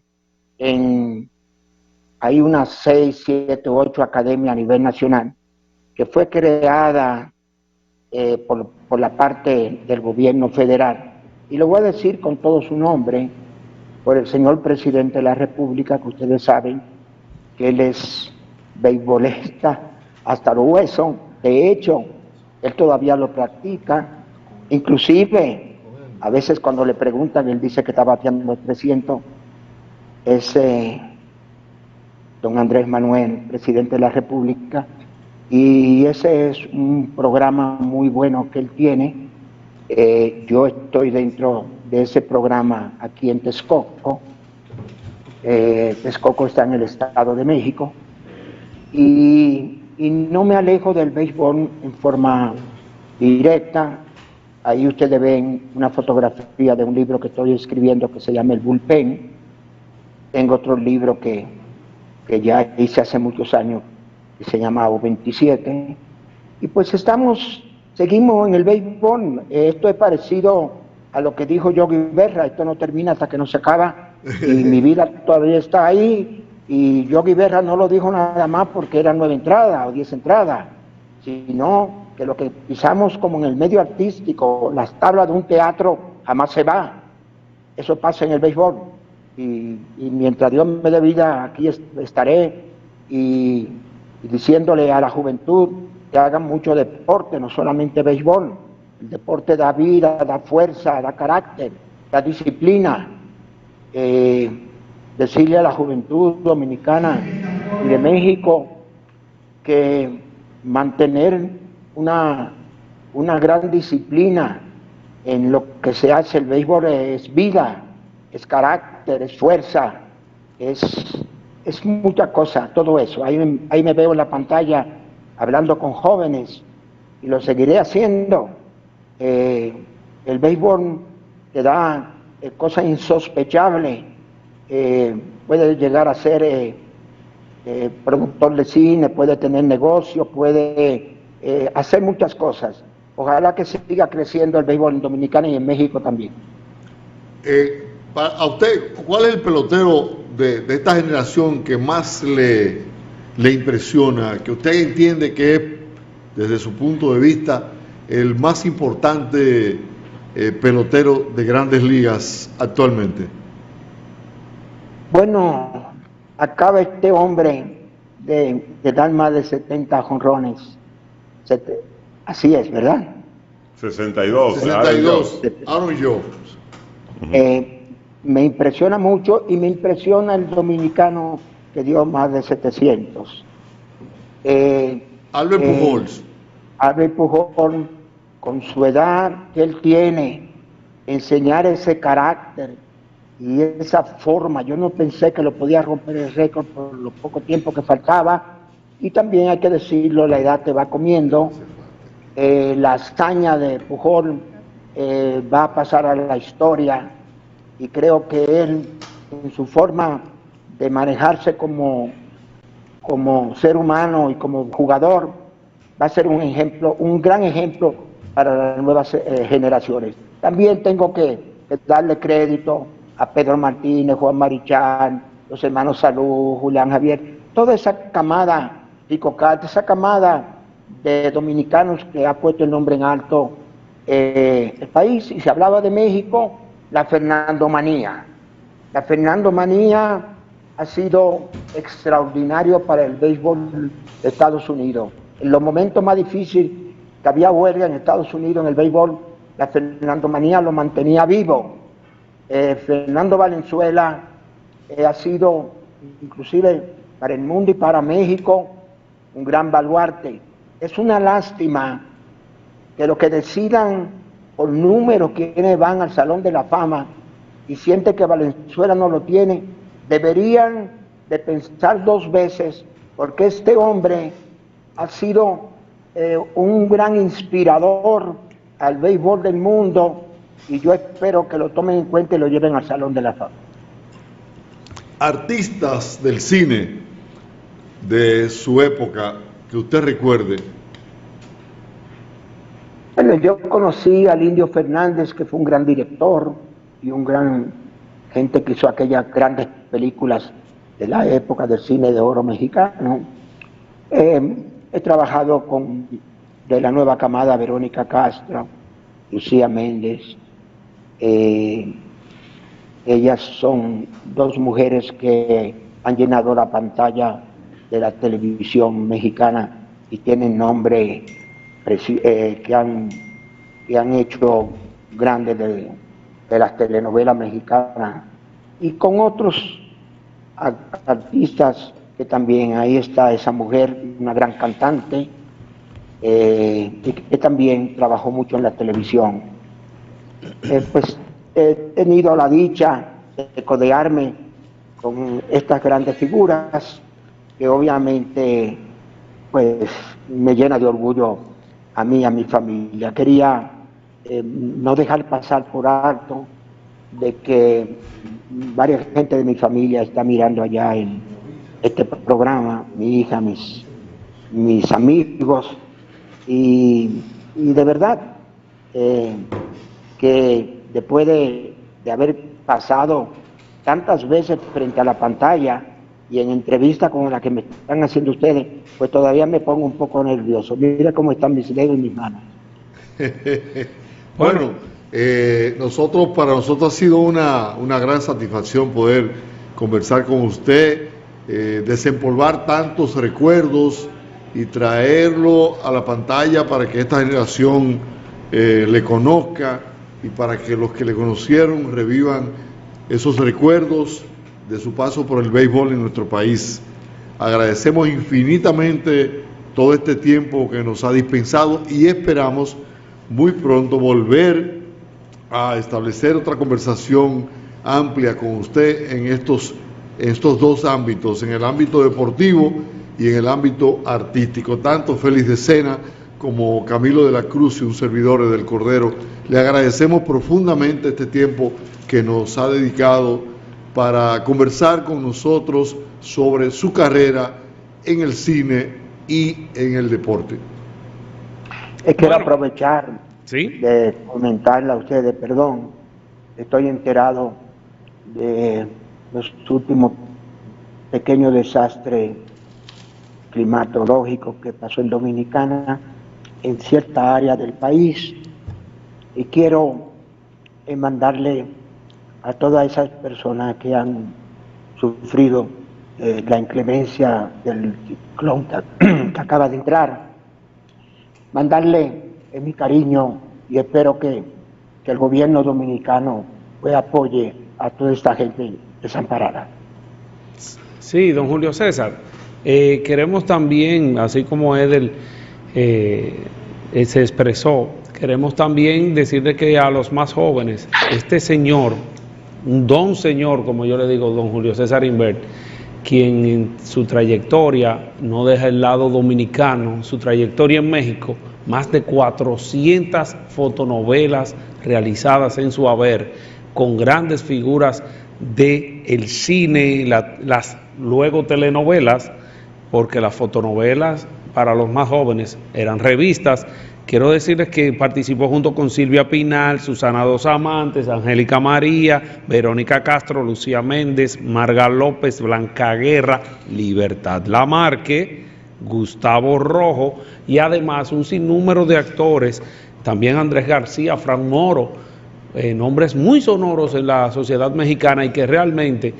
hay unas 6, 7, 8 academias a nivel nacional, que fue creada por la parte del gobierno federal, y lo voy a decir con todo su nombre, por el señor presidente de la República, que ustedes saben que él es beisbolista hasta los huesos. De hecho, él todavía lo practica, inclusive a veces cuando le preguntan, él dice que está bateando el 300, don Andrés Manuel, presidente de la República, y ese es un programa muy bueno que él tiene. Yo estoy dentro de ese programa aquí en Texcoco. Texcoco está en el Estado de México, y no me alejo del béisbol en forma directa. Ahí ustedes ven una fotografía de un libro que estoy escribiendo que se llama El Bullpen. Tengo otro libro que ya hice hace muchos años, que se llama O27. Y pues seguimos en el béisbol. Esto es parecido a lo que dijo Yogi Berra: esto no termina hasta que no se acaba, y mi vida todavía está ahí. Y Yogi Berra no lo dijo nada más porque eran 9 entradas o 10 entradas, sino que lo que pisamos como en el medio artístico, las tablas de un teatro, jamás se va. Eso pasa en el béisbol. Y mientras Dios me dé vida, aquí estaré y diciéndole a la juventud que hagan mucho deporte, no solamente béisbol. El deporte da vida, da fuerza, da carácter. la disciplina, decirle a la juventud dominicana y de México que mantener una gran disciplina en lo que se hace. El béisbol es vida, es carácter, es fuerza, es mucha cosa, todo eso. Ahí me veo en la pantalla hablando con jóvenes y lo seguiré haciendo. El béisbol te da cosas insospechables. Puede llegar a ser productor de cine, puede tener negocio, puede hacer muchas cosas. Ojalá que siga creciendo el béisbol en Dominicana y en México también. A usted, ¿cuál es el pelotero de esta generación que más le impresiona, que usted entiende que es, desde su punto de vista, el más importante pelotero de Grandes Ligas actualmente? Bueno, acaba este hombre de dar más de 70 jonrones. Así es, ¿verdad? 62. 62. Aaron George. Me impresiona mucho y me impresiona el dominicano que dio más de 700. Albert Pujols. Albert Pujols, con su edad que él tiene, enseñar ese carácter y esa forma. Yo no pensé que lo podía romper el récord por lo poco tiempo que faltaba. Y también hay que decirlo, la edad te va comiendo. La hazaña de Pujol va a pasar a la historia, y creo que él, en su forma de manejarse como ser humano y como jugador, va a ser un ejemplo, un gran ejemplo para las nuevas generaciones. También tengo que darle crédito a Pedro Martínez, Juan Marichal, los hermanos Salud, Julián Javier, toda esa camada, Rico Cate, esa camada de dominicanos que ha puesto el nombre en alto el país. Y se hablaba de México, la Fernandomanía. La Fernandomanía ha sido extraordinario para el béisbol de Estados Unidos. En los momentos más difíciles que había huelga en Estados Unidos en el béisbol, la Fernandomanía lo mantenía vivo. Fernando Valenzuela ha sido, inclusive para el mundo y para México, un gran baluarte. Es una lástima que los que decidan por número quienes van al Salón de la Fama y sienten que Valenzuela no lo tiene, deberían de pensar dos veces, porque este hombre ha sido un gran inspirador al béisbol del mundo, y yo espero que lo tomen en cuenta y lo lleven al Salón de la Fama. Artistas del cine de su época que usted recuerde. Bueno, yo conocí al Indio Fernández, que fue un gran director y un gran gente que hizo aquellas grandes películas de la época del cine de oro mexicano. He trabajado de la nueva camada, Verónica Castro, Lucía Méndez. Ellas son dos mujeres que han llenado la pantalla de la televisión mexicana y tienen nombre que han hecho grandes de las telenovelas mexicanas, y con otros artistas que también. Ahí está esa mujer, una gran cantante, y que también trabajó mucho en la televisión. Pues he tenido la dicha de codearme con estas grandes figuras, que obviamente pues me llena de orgullo a mí y a mi familia. Quería no dejar pasar por alto de que varias gente de mi familia está mirando allá en este programa, mi hija, mis amigos, y de verdad que después de haber pasado tantas veces frente a la pantalla y en entrevista como la que me están haciendo ustedes, pues todavía me pongo un poco nervioso. Mira cómo están mis dedos y mis manos. Bueno, para nosotros ha sido una gran satisfacción poder conversar con usted, desempolvar tantos recuerdos y traerlo a la pantalla para que esta generación le conozca y para que los que le conocieron revivan esos recuerdos de su paso por el béisbol en nuestro país. Agradecemos infinitamente todo este tiempo que nos ha dispensado y esperamos muy pronto volver a establecer otra conversación amplia con usted en estos dos ámbitos, en el ámbito deportivo y en el ámbito artístico. Tanto Félix de Sena como Camilo de la Cruz y un servidor del Cordero, le agradecemos profundamente este tiempo que nos ha dedicado para conversar con nosotros sobre su carrera en el cine y en el deporte. Quiero aprovechar ¿sí? de comentarle a ustedes, perdón, estoy enterado de los últimos pequeños desastres climatológicos que pasó en Dominicana, en cierta área del país, y quiero mandarle a todas esas personas que han sufrido la inclemencia del ciclón que acaba de entrar, mandarle mi cariño y espero que el gobierno dominicano pues apoye a toda esta gente desamparada. Sí, don Julio César, queremos también, así como Edel se expresó, queremos también decirle que a los más jóvenes, este señor, un don señor, como yo le digo, don Julio César Inbert, quien en su trayectoria no deja el lado dominicano, su trayectoria en México, más de 400 fotonovelas realizadas en su haber, con grandes figuras del cine, las luego telenovelas, porque las fotonovelas para los más jóvenes eran revistas. Quiero decirles que participó junto con Silvia Pinal, Susana Dos Amantes, Angélica María, Verónica Castro, Lucía Méndez, Marga López, Blanca Guerra, Libertad Lamarque, Gustavo Rojo y además un sinnúmero de actores, también Andrés García, Fran Moro, nombres muy sonoros en la sociedad mexicana y que realmente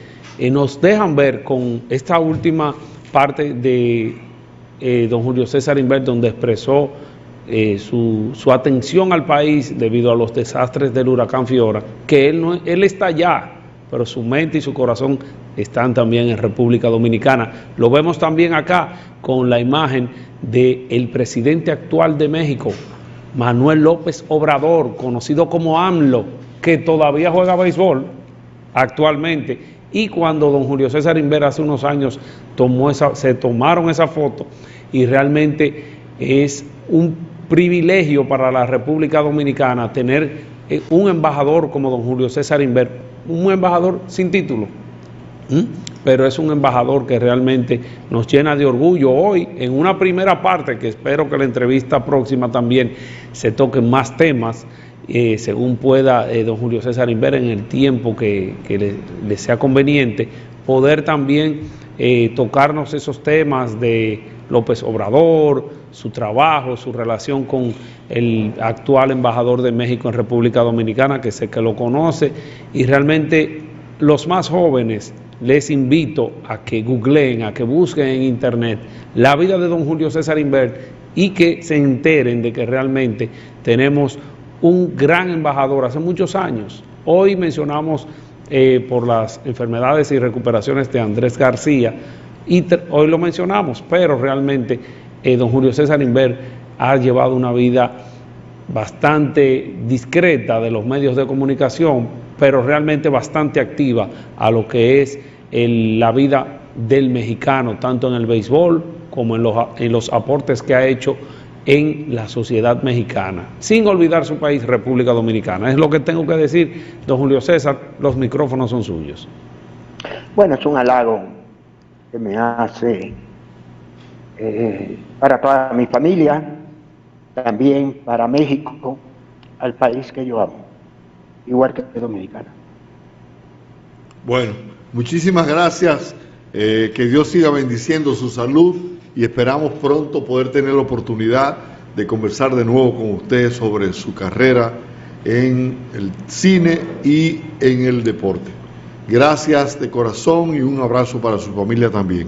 nos dejan ver con esta última parte de don Julio César Inbert, donde expresó su atención al país debido a los desastres del huracán Fiora, que él está allá, pero su mente y su corazón están también en República Dominicana. Lo vemos también acá con la imagen del presidente actual de México, Manuel López Obrador, conocido como AMLO, que todavía juega béisbol actualmente, y cuando don Julio César Inbert hace unos años se tomaron esa foto, y realmente es un privilegio para la República Dominicana tener un embajador como don Julio César Inbert, un embajador sin título, pero es un embajador que realmente nos llena de orgullo. Hoy, en una primera parte, que espero que la entrevista próxima también se toquen más temas, según pueda don Julio César Inbert en el tiempo que le sea conveniente, poder también tocarnos esos temas de López Obrador, su trabajo, su relación con el actual embajador de México en República Dominicana, que sé que lo conoce, y realmente los más jóvenes les invito a que googleen, a que busquen en internet la vida de don Julio César Inbert y que se enteren de que realmente tenemos un gran embajador hace muchos años. Hoy mencionamos por las enfermedades y recuperaciones de Andrés García, y hoy lo mencionamos, pero realmente don Julio César Inbert ha llevado una vida bastante discreta de los medios de comunicación, pero realmente bastante activa a lo que es la vida del mexicano, tanto en el béisbol como en los aportes que ha hecho en la sociedad mexicana, sin olvidar su país, República Dominicana. Es lo que tengo que decir, don Julio César, los micrófonos son suyos. Bueno, es un halago que me hace para toda mi familia, también para México, al país que yo amo, igual que Dominicana. Bueno, muchísimas gracias, que Dios siga bendiciendo su salud y esperamos pronto poder tener la oportunidad de conversar de nuevo con usted sobre su carrera en el cine y en el deporte. Gracias de corazón y un abrazo para su familia también.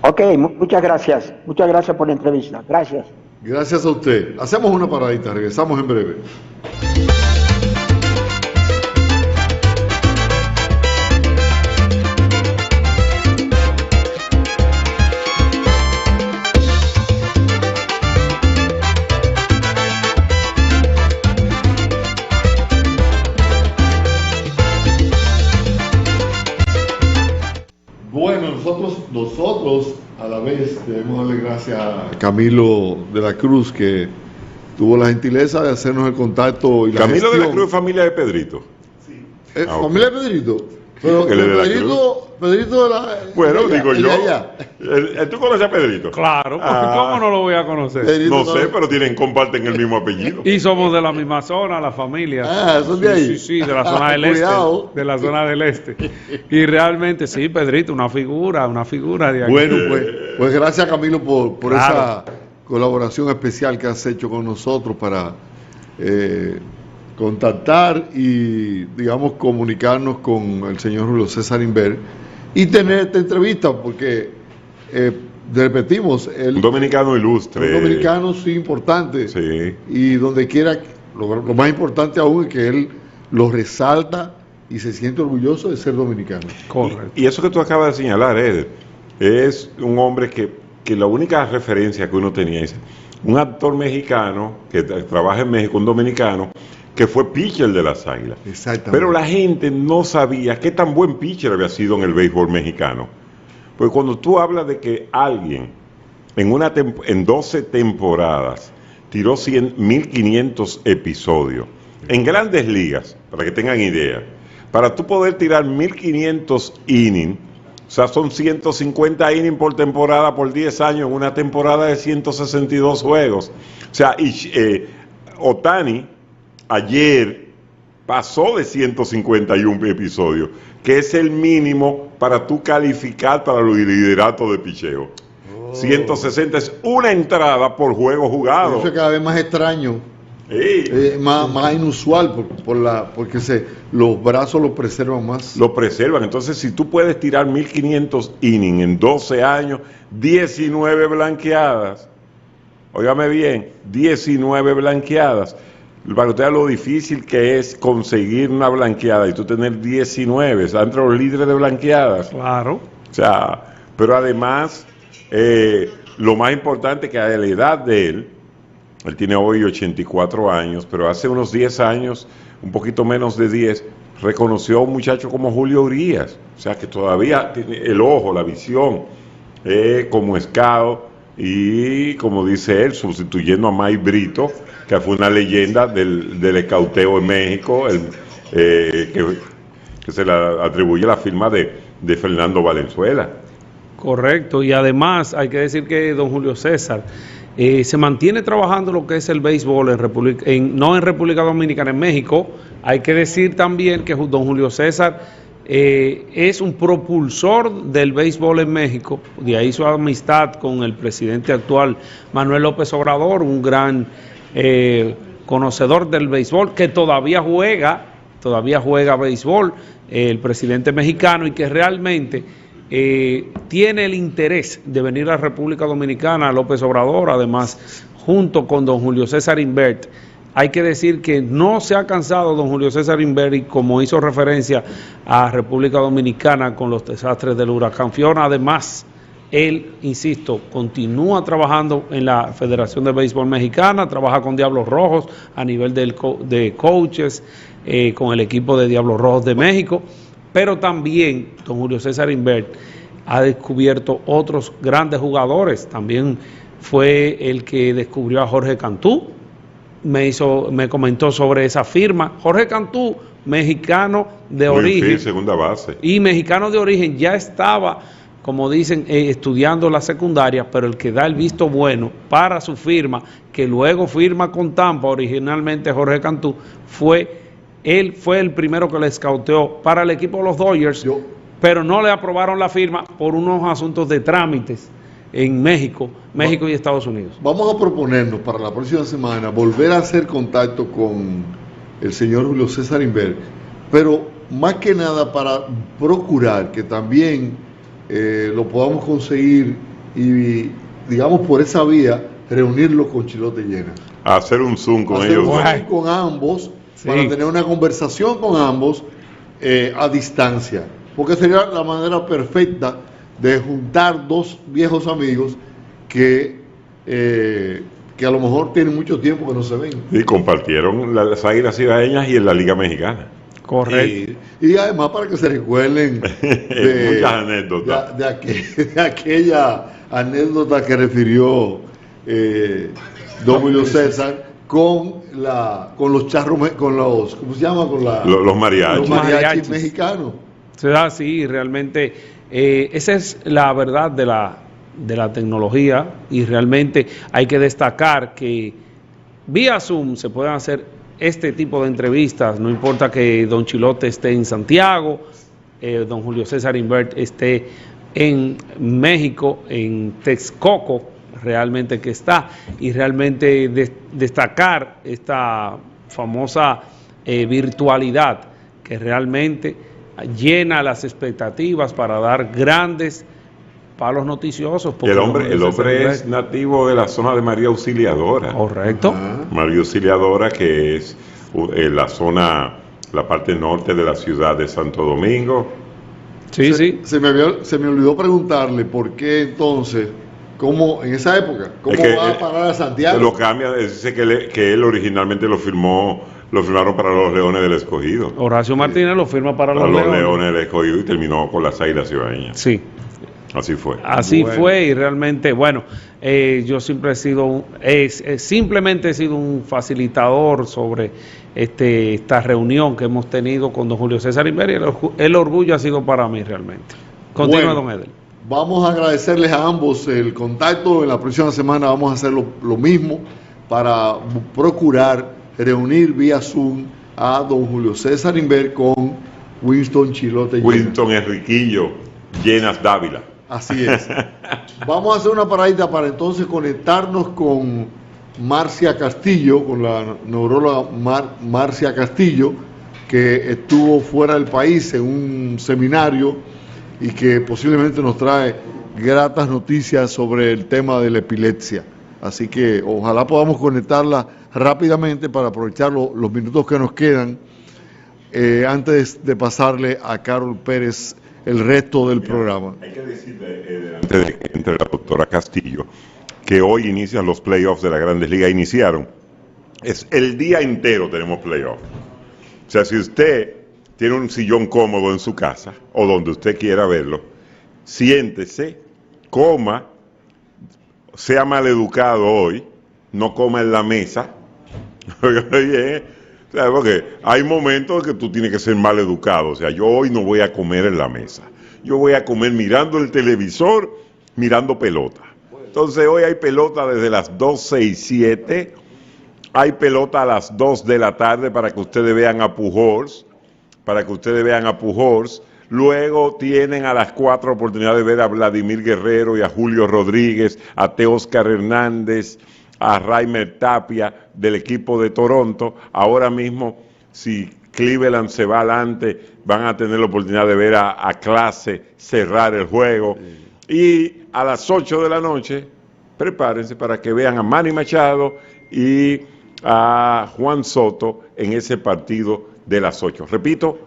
Ok, muchas gracias por la entrevista, gracias. Gracias a usted. Hacemos una paradita, regresamos en breve. nosotros, a la vez, debemos darle gracias a Camilo de la Cruz, que tuvo la gentileza de hacernos el contacto y la Camilo de la gestión. Cruz es familia de Pedrito. Ah, ok. Familia de Pedrito. Pero que él es de la Pedrito de la... Bueno, de allá, digo el yo. de allá. ¿Tú conoces a Pedrito? Claro, Ah. ¿cómo no lo voy a conocer? Pedrito No sé, pero comparten el mismo apellido. Y somos de la misma zona, la familia. Ah, ¿son de ahí? Sí, sí, de la zona del Cuidado. este. De la zona del este. Y realmente, sí, Pedrito, una figura de aquí. Bueno, pues gracias Camilo por Claro. esa colaboración especial que has hecho con nosotros para contactar y, digamos, comunicarnos con el señor Julio César Inver y tener esta entrevista, porque, repetimos, Un dominicano ilustre. un dominicano sí importante, Sí. y donde quiera, lo más importante aún es que él lo resalta y se siente orgulloso de ser dominicano. Correcto. Y eso que tú acabas de señalar, Ed, es un hombre que la única referencia que uno tenía es un actor mexicano que trabaja en México, un dominicano, que fue pitcher de las Águilas. Exactamente. Pero la gente no sabía qué tan buen pitcher había sido en el béisbol mexicano. Porque cuando tú hablas de que alguien en 12 temporadas tiró 1.500 episodios, en grandes ligas, para que tengan idea, para tú poder tirar 1.500 innings, o sea, son 150 innings por temporada por 10 años en una temporada de 162 juegos. O sea, Ohtani ayer pasó de 151 episodios, que es el mínimo para tú calificar para el liderato de picheo. 160 es una entrada por juego jugado. Eso es cada vez más extraño, Sí. más inusual, porque los brazos los preservan más. Lo preservan. Entonces, si tú puedes tirar 1.500 innings en 12 años, 19 blanqueadas, óigame bien, 19 blanqueadas, para usted lo difícil que es conseguir una blanqueada y tú tener 19, está entre los líderes de blanqueadas. Claro. O sea, pero además, lo más importante que a la edad de él tiene hoy 84 años, pero hace unos 10 años, un poquito menos de 10, reconoció a un muchacho como Julio Urias. O sea, que todavía tiene el ojo, la visión, como scout y, como dice él, sustituyendo a Mike Brito, que fue una leyenda del escauteo en México, que se le atribuye la firma de Fernando Valenzuela. Correcto, y además hay que decir que don Julio César se mantiene trabajando lo que es el béisbol no en República Dominicana, en México. Hay que decir también que don Julio César es un propulsor del béisbol en México, de ahí su amistad con el presidente actual Manuel López Obrador, un gran conocedor del béisbol, que todavía juega béisbol, el presidente mexicano, y que realmente tiene el interés de venir a la República Dominicana, López Obrador, además, junto con don Julio César Inbert. Hay que decir que no se ha cansado don Julio César Inbert, y como hizo referencia a República Dominicana con los desastres del huracán Fiona, además, él, insisto, continúa trabajando en la Federación de Béisbol Mexicana, trabaja con Diablos Rojos a nivel de coaches, con el equipo de Diablos Rojos de México, pero también don Julio César Inbert ha descubierto otros grandes jugadores. También fue el que descubrió a Jorge Cantú, me comentó sobre esa firma. Jorge Cantú, mexicano de origen, segunda base. y mexicano de origen, ya estaba, como dicen, estudiando la secundaria, pero el que da el visto bueno para su firma, que luego firma con Tampa, originalmente Jorge Cantú, él fue el primero que le escauteó para el equipo de los Dodgers, pero no le aprobaron la firma por unos asuntos de trámites en México y Estados Unidos. Vamos a proponernos para la próxima semana volver a hacer contacto con el señor Julio César Inver, pero más que nada para procurar que también lo podamos conseguir y, digamos, por esa vía, reunirlo con Chilote Llena. Hacer un Zoom con Hacer ellos. un Zoom con ambos, sí, para tener una conversación con ambos a distancia, porque sería la manera perfecta de juntar dos viejos amigos que a lo mejor tienen mucho tiempo que no se ven. Y compartieron las Águilas Cibaeñas y en la Liga Mexicana. Correcto. Y además para que se recuerden muchas anécdotas. de aquella anécdota que refirió don Julio César con los charros, ¿cómo se llama? Los mariachis. Los mariachis mexicanos. Sí, realmente esa es la verdad de la tecnología, y realmente hay que destacar que vía Zoom se pueden hacer este tipo de entrevistas, no importa que don Chilote esté en Santiago, don Julio César Invert esté en México, en Texcoco, realmente que está, y realmente destacar esta famosa virtualidad que realmente llena las expectativas para dar grandes palos noticiosos. Y el hombre es nativo de la zona de María Auxiliadora. Correcto. María Auxiliadora, que es la parte norte de la ciudad de Santo Domingo. Sí, sí. Se me olvidó preguntarle por qué entonces, ¿cómo en esa época? ¿Cómo va a parar a Santiago? Lo cambia, dice que él originalmente lo firmaron para los Leones del Escogido. Horacio Martínez lo firma para los Leones del Escogido y terminó con las Águilas Cibaeñas. Sí. Así fue. Así fue, y realmente, bueno, yo siempre simplemente he sido un facilitador sobre esta reunión que hemos tenido con don Julio César Invert, y el orgullo ha sido para mí realmente. Continúa, don Edel. Vamos a agradecerles a ambos el contacto. En la próxima semana vamos a hacer lo mismo para procurar reunir vía Zoom a don Julio César Invert con Winston Chilote. Winston Enriquillo Llenas Dávila. Así es. Vamos a hacer una paradita para entonces conectarnos con Marcia Castillo, con la neuróloga Marcia Castillo, que estuvo fuera del país en un seminario y que posiblemente nos trae gratas noticias sobre el tema de la epilepsia. Así que ojalá podamos conectarla rápidamente para aprovechar los minutos que nos quedan antes de pasarle a Carol Pérez el resto del programa. Hay que decirle, antes de que entre la doctora Castillo, que hoy inician los playoffs de la Grandes Ligas. Iniciaron. Es el día entero tenemos playoffs. O sea, si usted tiene un sillón cómodo en su casa, o donde usted quiera verlo, siéntese, coma, sea maleducado hoy, no coma en la mesa. Oye, porque hay momentos que tú tienes que ser mal educado. O sea, yo hoy no voy a comer en la mesa. Yo voy a comer mirando el televisor, mirando pelota. Entonces hoy hay pelota desde las 12:07. Hay pelota a las 2 de la tarde para que ustedes vean a Pujols. Luego tienen a las 4 oportunidad de ver a Vladimir Guerrero y a Julio Rodríguez, a Teóscar Hernández, a Raimer Tapia del equipo de Toronto. Ahora mismo, si Cleveland se va adelante, van a tener la oportunidad de ver a Clase cerrar el juego. Y a las 8 de la noche, prepárense para que vean a Manny Machado y a Juan Soto en ese partido de las 8. Repito,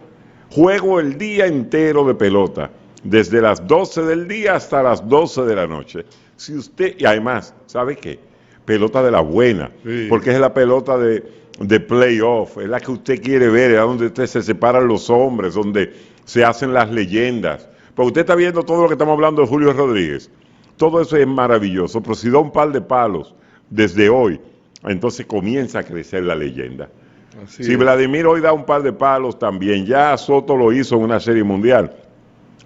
juego el día entero de pelota, desde las 12 del día hasta las 12 de la noche. Si usted, y además, ¿sabe qué? Pelota de la buena, sí, porque es la pelota de playoff, es la que usted quiere ver, es donde usted se separan los hombres, donde se hacen las leyendas. Porque usted está viendo todo lo que estamos hablando de Julio Rodríguez, todo eso es maravilloso, pero si da un par de palos desde hoy, entonces comienza a crecer la leyenda. Así si es. Vladimir hoy da un par de palos también, ya Soto lo hizo en una serie mundial,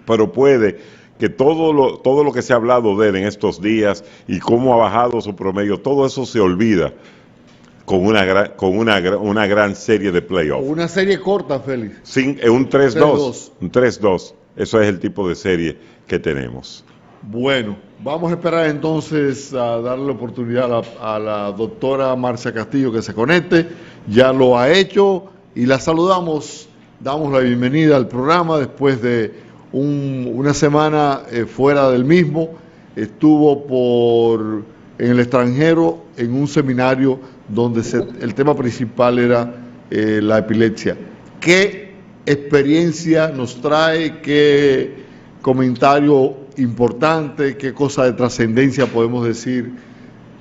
pero puede que todo lo que se ha hablado de él en estos días y cómo ha bajado su promedio, todo eso se olvida con una gran serie de playoffs. Una serie corta, Félix. Sí, un 3-2. Un 3-2. Eso es el tipo de serie que tenemos. Bueno, vamos a esperar entonces a darle la oportunidad a la doctora Marcia Castillo que se conecte. Ya lo ha hecho y la saludamos. Damos la bienvenida al programa después de una semana fuera del mismo. Estuvo en el extranjero en un seminario donde el tema principal era la epilepsia. ¿Qué experiencia nos trae? ¿Qué comentario importante? ¿Qué cosa de trascendencia podemos decir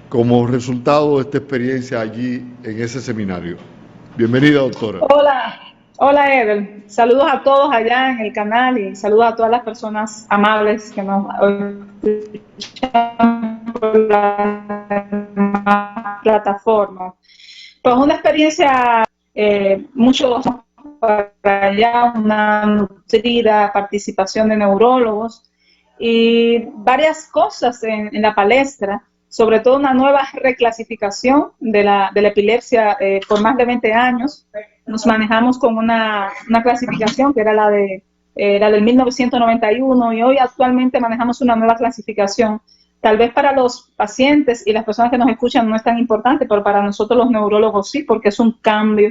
como resultado de esta experiencia allí en ese seminario? Bienvenida, doctora. Hola Eder, saludos a todos allá en el canal y saludos a todas las personas amables que nos escuchan por la plataforma. Pues una experiencia mucho para allá, una nutrida participación de neurólogos y varias cosas en la palestra, sobre todo una nueva reclasificación de la epilepsia por más de 20 años. Nos manejamos con una clasificación que era la del 1991 y hoy actualmente manejamos una nueva clasificación. Tal vez para los pacientes y las personas que nos escuchan no es tan importante, pero para nosotros los neurólogos sí, porque es un cambio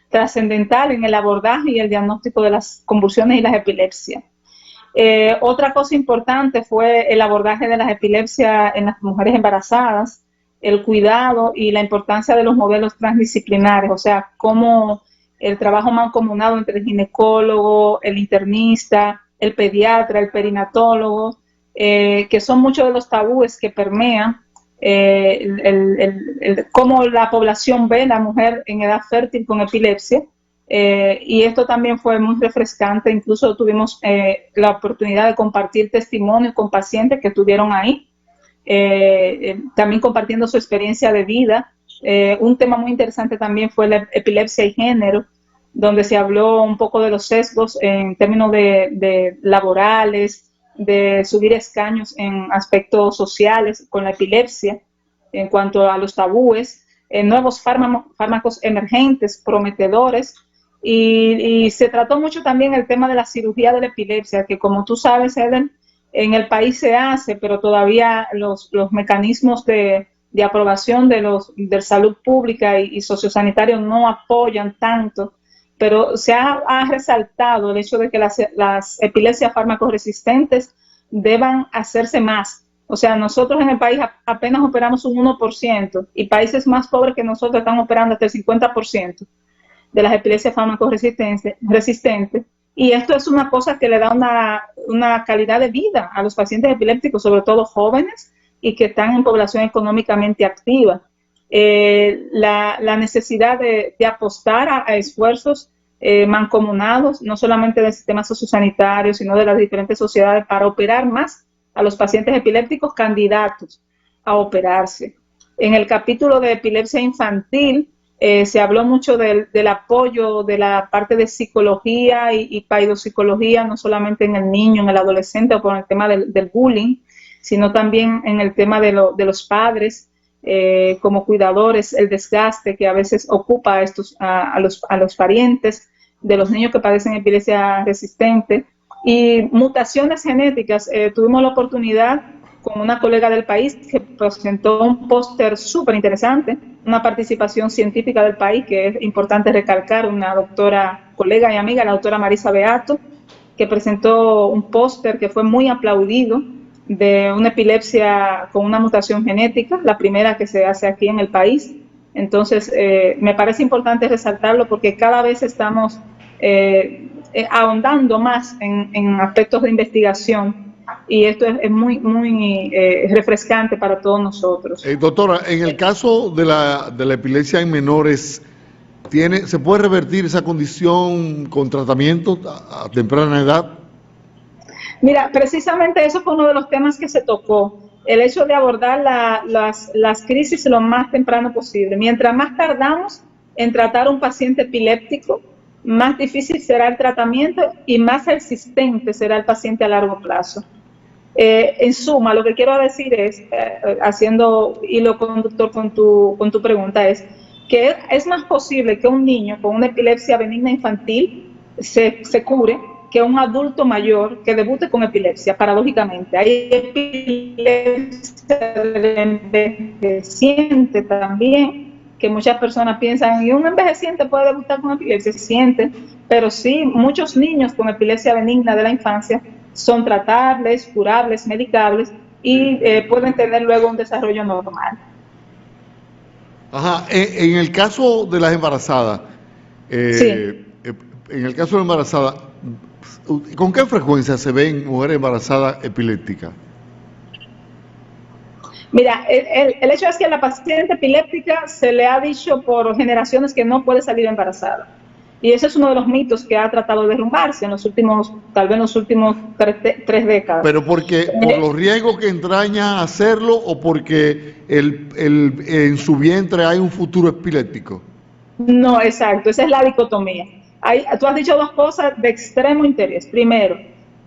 trascendental en el abordaje y el diagnóstico de las convulsiones y las epilepsias. Otra cosa importante fue el abordaje de las epilepsias en las mujeres embarazadas, el cuidado y la importancia de los modelos transdisciplinares, o sea, cómo el trabajo mancomunado entre el ginecólogo, el internista, el pediatra, el perinatólogo, que son muchos de los tabúes que permean cómo la población ve a la mujer en edad fértil con epilepsia. Y esto también fue muy refrescante, incluso tuvimos la oportunidad de compartir testimonios con pacientes que estuvieron ahí, también compartiendo su experiencia de vida. Un tema muy interesante también fue la epilepsia y género, donde se habló un poco de los sesgos en términos de laborales, de subir escaños en aspectos sociales con la epilepsia, en cuanto a los tabúes, nuevos fármacos emergentes, prometedores, y se trató mucho también el tema de la cirugía de la epilepsia, que como tú sabes, Eden, en el país se hace, pero todavía los mecanismos de aprobación de salud pública y sociosanitarios no apoyan tanto, pero se ha resaltado el hecho de que las epilepsias fármacoresistentes deban hacerse más. O sea, nosotros en el país apenas operamos un 1% y países más pobres que nosotros están operando hasta el 50% de las epilepsias fármacoresistentes. Y esto es una cosa que le da una calidad de vida a los pacientes epilépticos, sobre todo jóvenes y que están en población económicamente activa. La necesidad de apostar a esfuerzos mancomunados, no solamente del sistema sociosanitario, sino de las diferentes sociedades para operar más a los pacientes epilépticos candidatos a operarse. En el capítulo de epilepsia infantil se habló mucho del apoyo de la parte de psicología y paidopsicología, no solamente en el niño, en el adolescente o por el tema del bullying, sino también en el tema de los padres como cuidadores, el desgaste que a veces ocupa a los parientes de los niños que padecen epilepsia resistente y mutaciones genéticas. Tuvimos la oportunidad con una colega del país que presentó un póster súper interesante, una participación científica del país que es importante recalcar, una doctora, colega y amiga, la doctora Marisa Beato, que presentó un póster que fue muy aplaudido de una epilepsia con una mutación genética, la primera que se hace aquí en el país. Entonces, me parece importante resaltarlo porque cada vez estamos ahondando más en aspectos de investigación y esto es muy, muy refrescante para todos nosotros. Doctora, en el caso de la epilepsia en menores, ¿se puede revertir esa condición con tratamiento a temprana edad? Mira, precisamente eso fue uno de los temas que se tocó, el hecho de abordar las crisis lo más temprano posible. Mientras más tardamos en tratar a un paciente epiléptico, más difícil será el tratamiento y más persistente será el paciente a largo plazo. En suma, lo que quiero decir es, haciendo hilo conductor con tu pregunta, es que es más posible que un niño con una epilepsia benigna infantil se cure que un adulto mayor que debute con epilepsia, paradójicamente. Hay epilepsia del envejeciente también, que muchas personas piensan, y un envejeciente puede debutar con epilepsia, pero sí, muchos niños con epilepsia benigna de la infancia son tratables, curables, medicables y pueden tener luego un desarrollo normal. Ajá, en el caso de las embarazadas, Sí. En el caso de la embarazada, ¿con qué frecuencia se ven mujeres embarazadas epilépticas? Mira, el hecho es que a la paciente epiléptica se le ha dicho por generaciones que no puede salir embarazada. Y ese es uno de los mitos que ha tratado de derrumbarse en los últimos, tal vez en los últimos tres décadas. Pero porque por los riesgos que entraña hacerlo o porque en su vientre hay un futuro epiléptico. No, exacto, esa es la dicotomía. Tú has dicho dos cosas de extremo interés. Primero,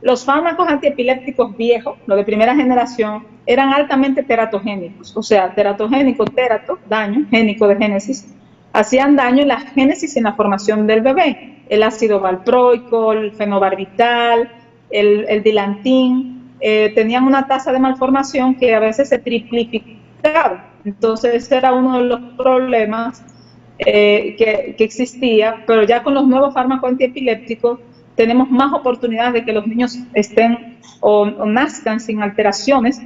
los fármacos antiepilépticos viejos, los de primera generación, eran altamente teratogénicos, o sea, teratogénico, terato, daño, génico de génesis, hacían daño en la génesis y en la formación del bebé. El ácido valproico, el fenobarbital, el dilantín, tenían una tasa de malformación que a veces se triplicaba. Entonces, ese era uno de los problemas que existía, pero ya con los nuevos fármacos antiepilépticos tenemos más oportunidades de que los niños estén o nazcan sin alteraciones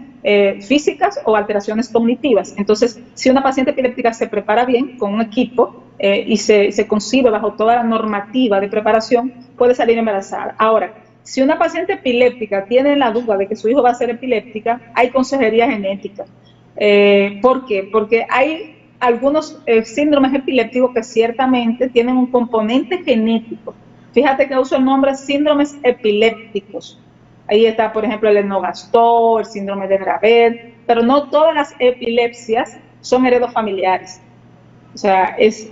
físicas o alteraciones cognitivas. Entonces, si una paciente epiléptica se prepara bien con un equipo y se concibe bajo toda la normativa de preparación, puede salir embarazada. Ahora, si una paciente epiléptica tiene la duda de que su hijo va a ser epiléptica, hay consejería genética. ¿Por qué? Porque hay algunos síndromes epilépticos que ciertamente tienen un componente genético. Fíjate que uso el nombre síndromes epilépticos. Ahí está, por ejemplo, el Lennox-Gastaut, el síndrome de Dravet, pero no todas las epilepsias son heredofamiliares. O sea, es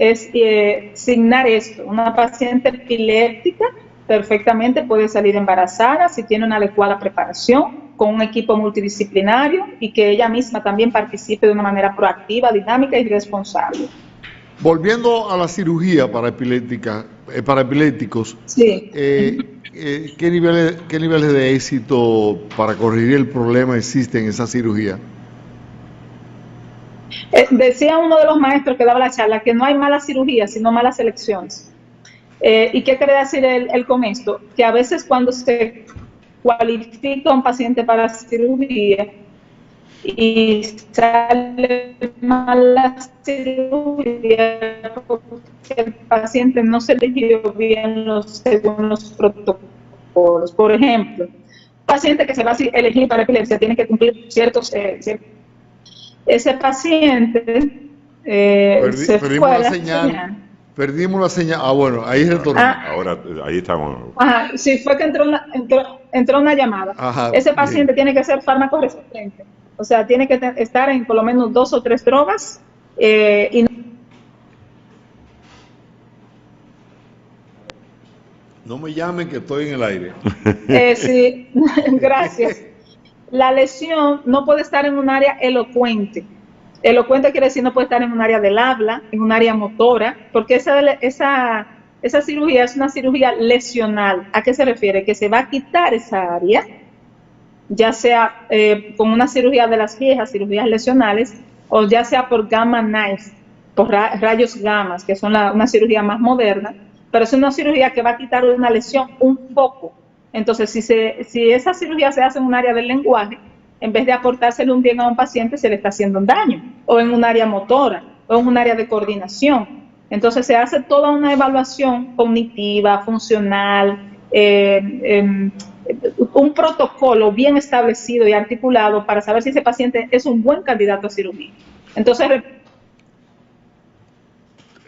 signar esto. Una paciente epiléptica perfectamente puede salir embarazada si tiene una adecuada preparación, con un equipo multidisciplinario y que ella misma también participe de una manera proactiva, dinámica y responsable. Volviendo a la cirugía para epilépticos, sí. ¿qué niveles de éxito para corregir el problema existen en esa cirugía? Decía uno de los maestros que daba la charla que no hay malas cirugías, sino malas elecciones. ¿Y qué quiere decir él con esto? Que a veces cuando se cualifica un paciente para cirugía y sale mal la cirugía porque el paciente no se eligió bien según los protocolos. Por ejemplo, un paciente que se va a elegir para epilepsia tiene que cumplir ciertos... ese paciente se fue a la señal. Perdimos la señal. Ah, bueno, ahí retornó. Ahora, ahí estamos. Ajá, sí, fue que entró una llamada. Ajá, ese paciente tiene que ser fármaco resistente. O sea, tiene que estar en por lo menos 2 o 3 drogas. No me llamen que estoy en el aire. Sí, gracias. La lesión no puede estar en un área elocuente. Elocuente quiere decir no puede estar en un área del habla, en un área motora, porque esa cirugía es una cirugía lesional. ¿A qué se refiere? Que se va a quitar esa área, ya sea con una cirugía de las viejas, cirugías lesionales, o ya sea por gamma knife, por rayos gamma, que son una cirugía más moderna, pero es una cirugía que va a quitar una lesión un poco. Entonces, si esa cirugía se hace en un área del lenguaje, en vez de aportársele un bien a un paciente, se le está haciendo un daño, o en un área motora, o en un área de coordinación. Entonces, se hace toda una evaluación cognitiva, funcional, un protocolo bien establecido y articulado para saber si ese paciente es un buen candidato a cirugía. Entonces,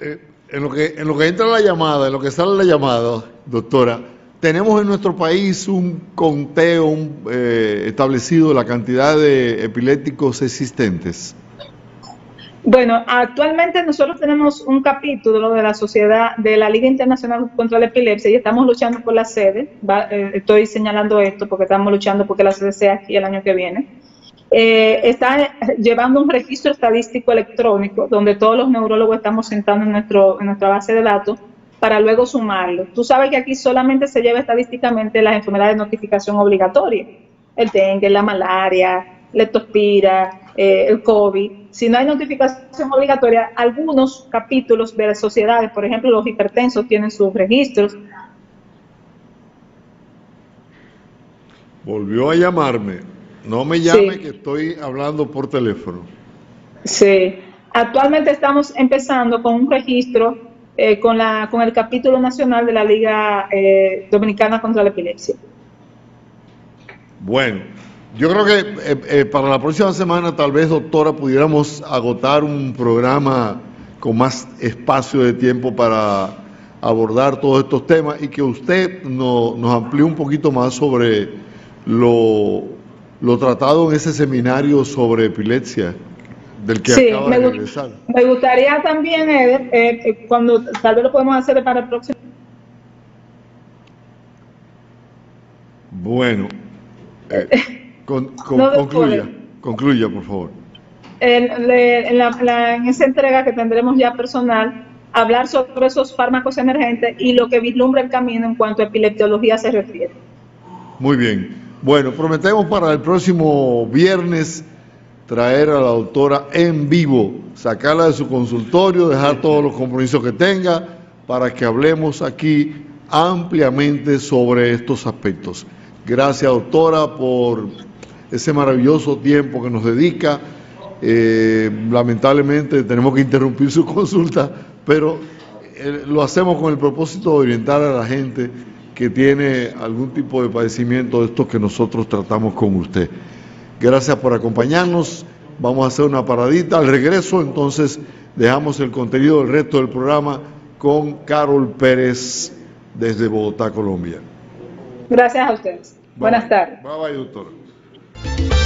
en lo que entra la llamada, en lo que sale la llamada, doctora, tenemos en nuestro país un conteo establecido de la cantidad de epilépticos existentes. Bueno, actualmente nosotros tenemos un capítulo de la sociedad, de la Liga Internacional contra la Epilepsia, y estamos luchando por la sede. Estoy señalando esto porque estamos luchando porque la sede sea aquí el año que viene. Está llevando un registro estadístico electrónico donde todos los neurólogos estamos sentando en nuestra base de datos para luego sumarlo. Tú sabes que aquí solamente se lleva estadísticamente las enfermedades de notificación obligatoria, el dengue, la malaria, leptospira, el COVID. Si no hay notificación obligatoria, algunos capítulos de las sociedades, por ejemplo, los hipertensos tienen sus registros. Volvió a llamarme. No me llame, sí, que estoy hablando por teléfono. Sí. Actualmente estamos empezando con un registro con el capítulo nacional de la Liga Dominicana contra la Epilepsia. Bueno, yo creo que para la próxima semana tal vez, doctora, pudiéramos agotar un programa con más espacio de tiempo para abordar todos estos temas y que usted nos amplíe un poquito más sobre lo tratado en ese seminario sobre epilepsia del que Sí, acaba de regresar. me gustaría también, Eder, cuando tal vez lo podemos hacer para el próximo. Bueno, No, concluya, por favor. En esa entrega que tendremos ya personal, hablar sobre esos fármacos emergentes y lo que vislumbra el camino en cuanto a epileptología se refiere. Muy bien. Bueno, prometemos para el próximo viernes traer a la doctora en vivo, sacarla de su consultorio, dejar todos los compromisos que tenga para que hablemos aquí ampliamente sobre estos aspectos. Gracias, doctora, por ese maravilloso tiempo que nos dedica. Lamentablemente tenemos que interrumpir su consulta, pero lo hacemos con el propósito de orientar a la gente que tiene algún tipo de padecimiento de estos que nosotros tratamos con usted. Gracias por acompañarnos. Vamos a hacer una paradita. Al regreso, entonces, dejamos el contenido del resto del programa con Carol Pérez desde Bogotá, Colombia. Gracias a ustedes. Buenas tardes. Bye, doctora.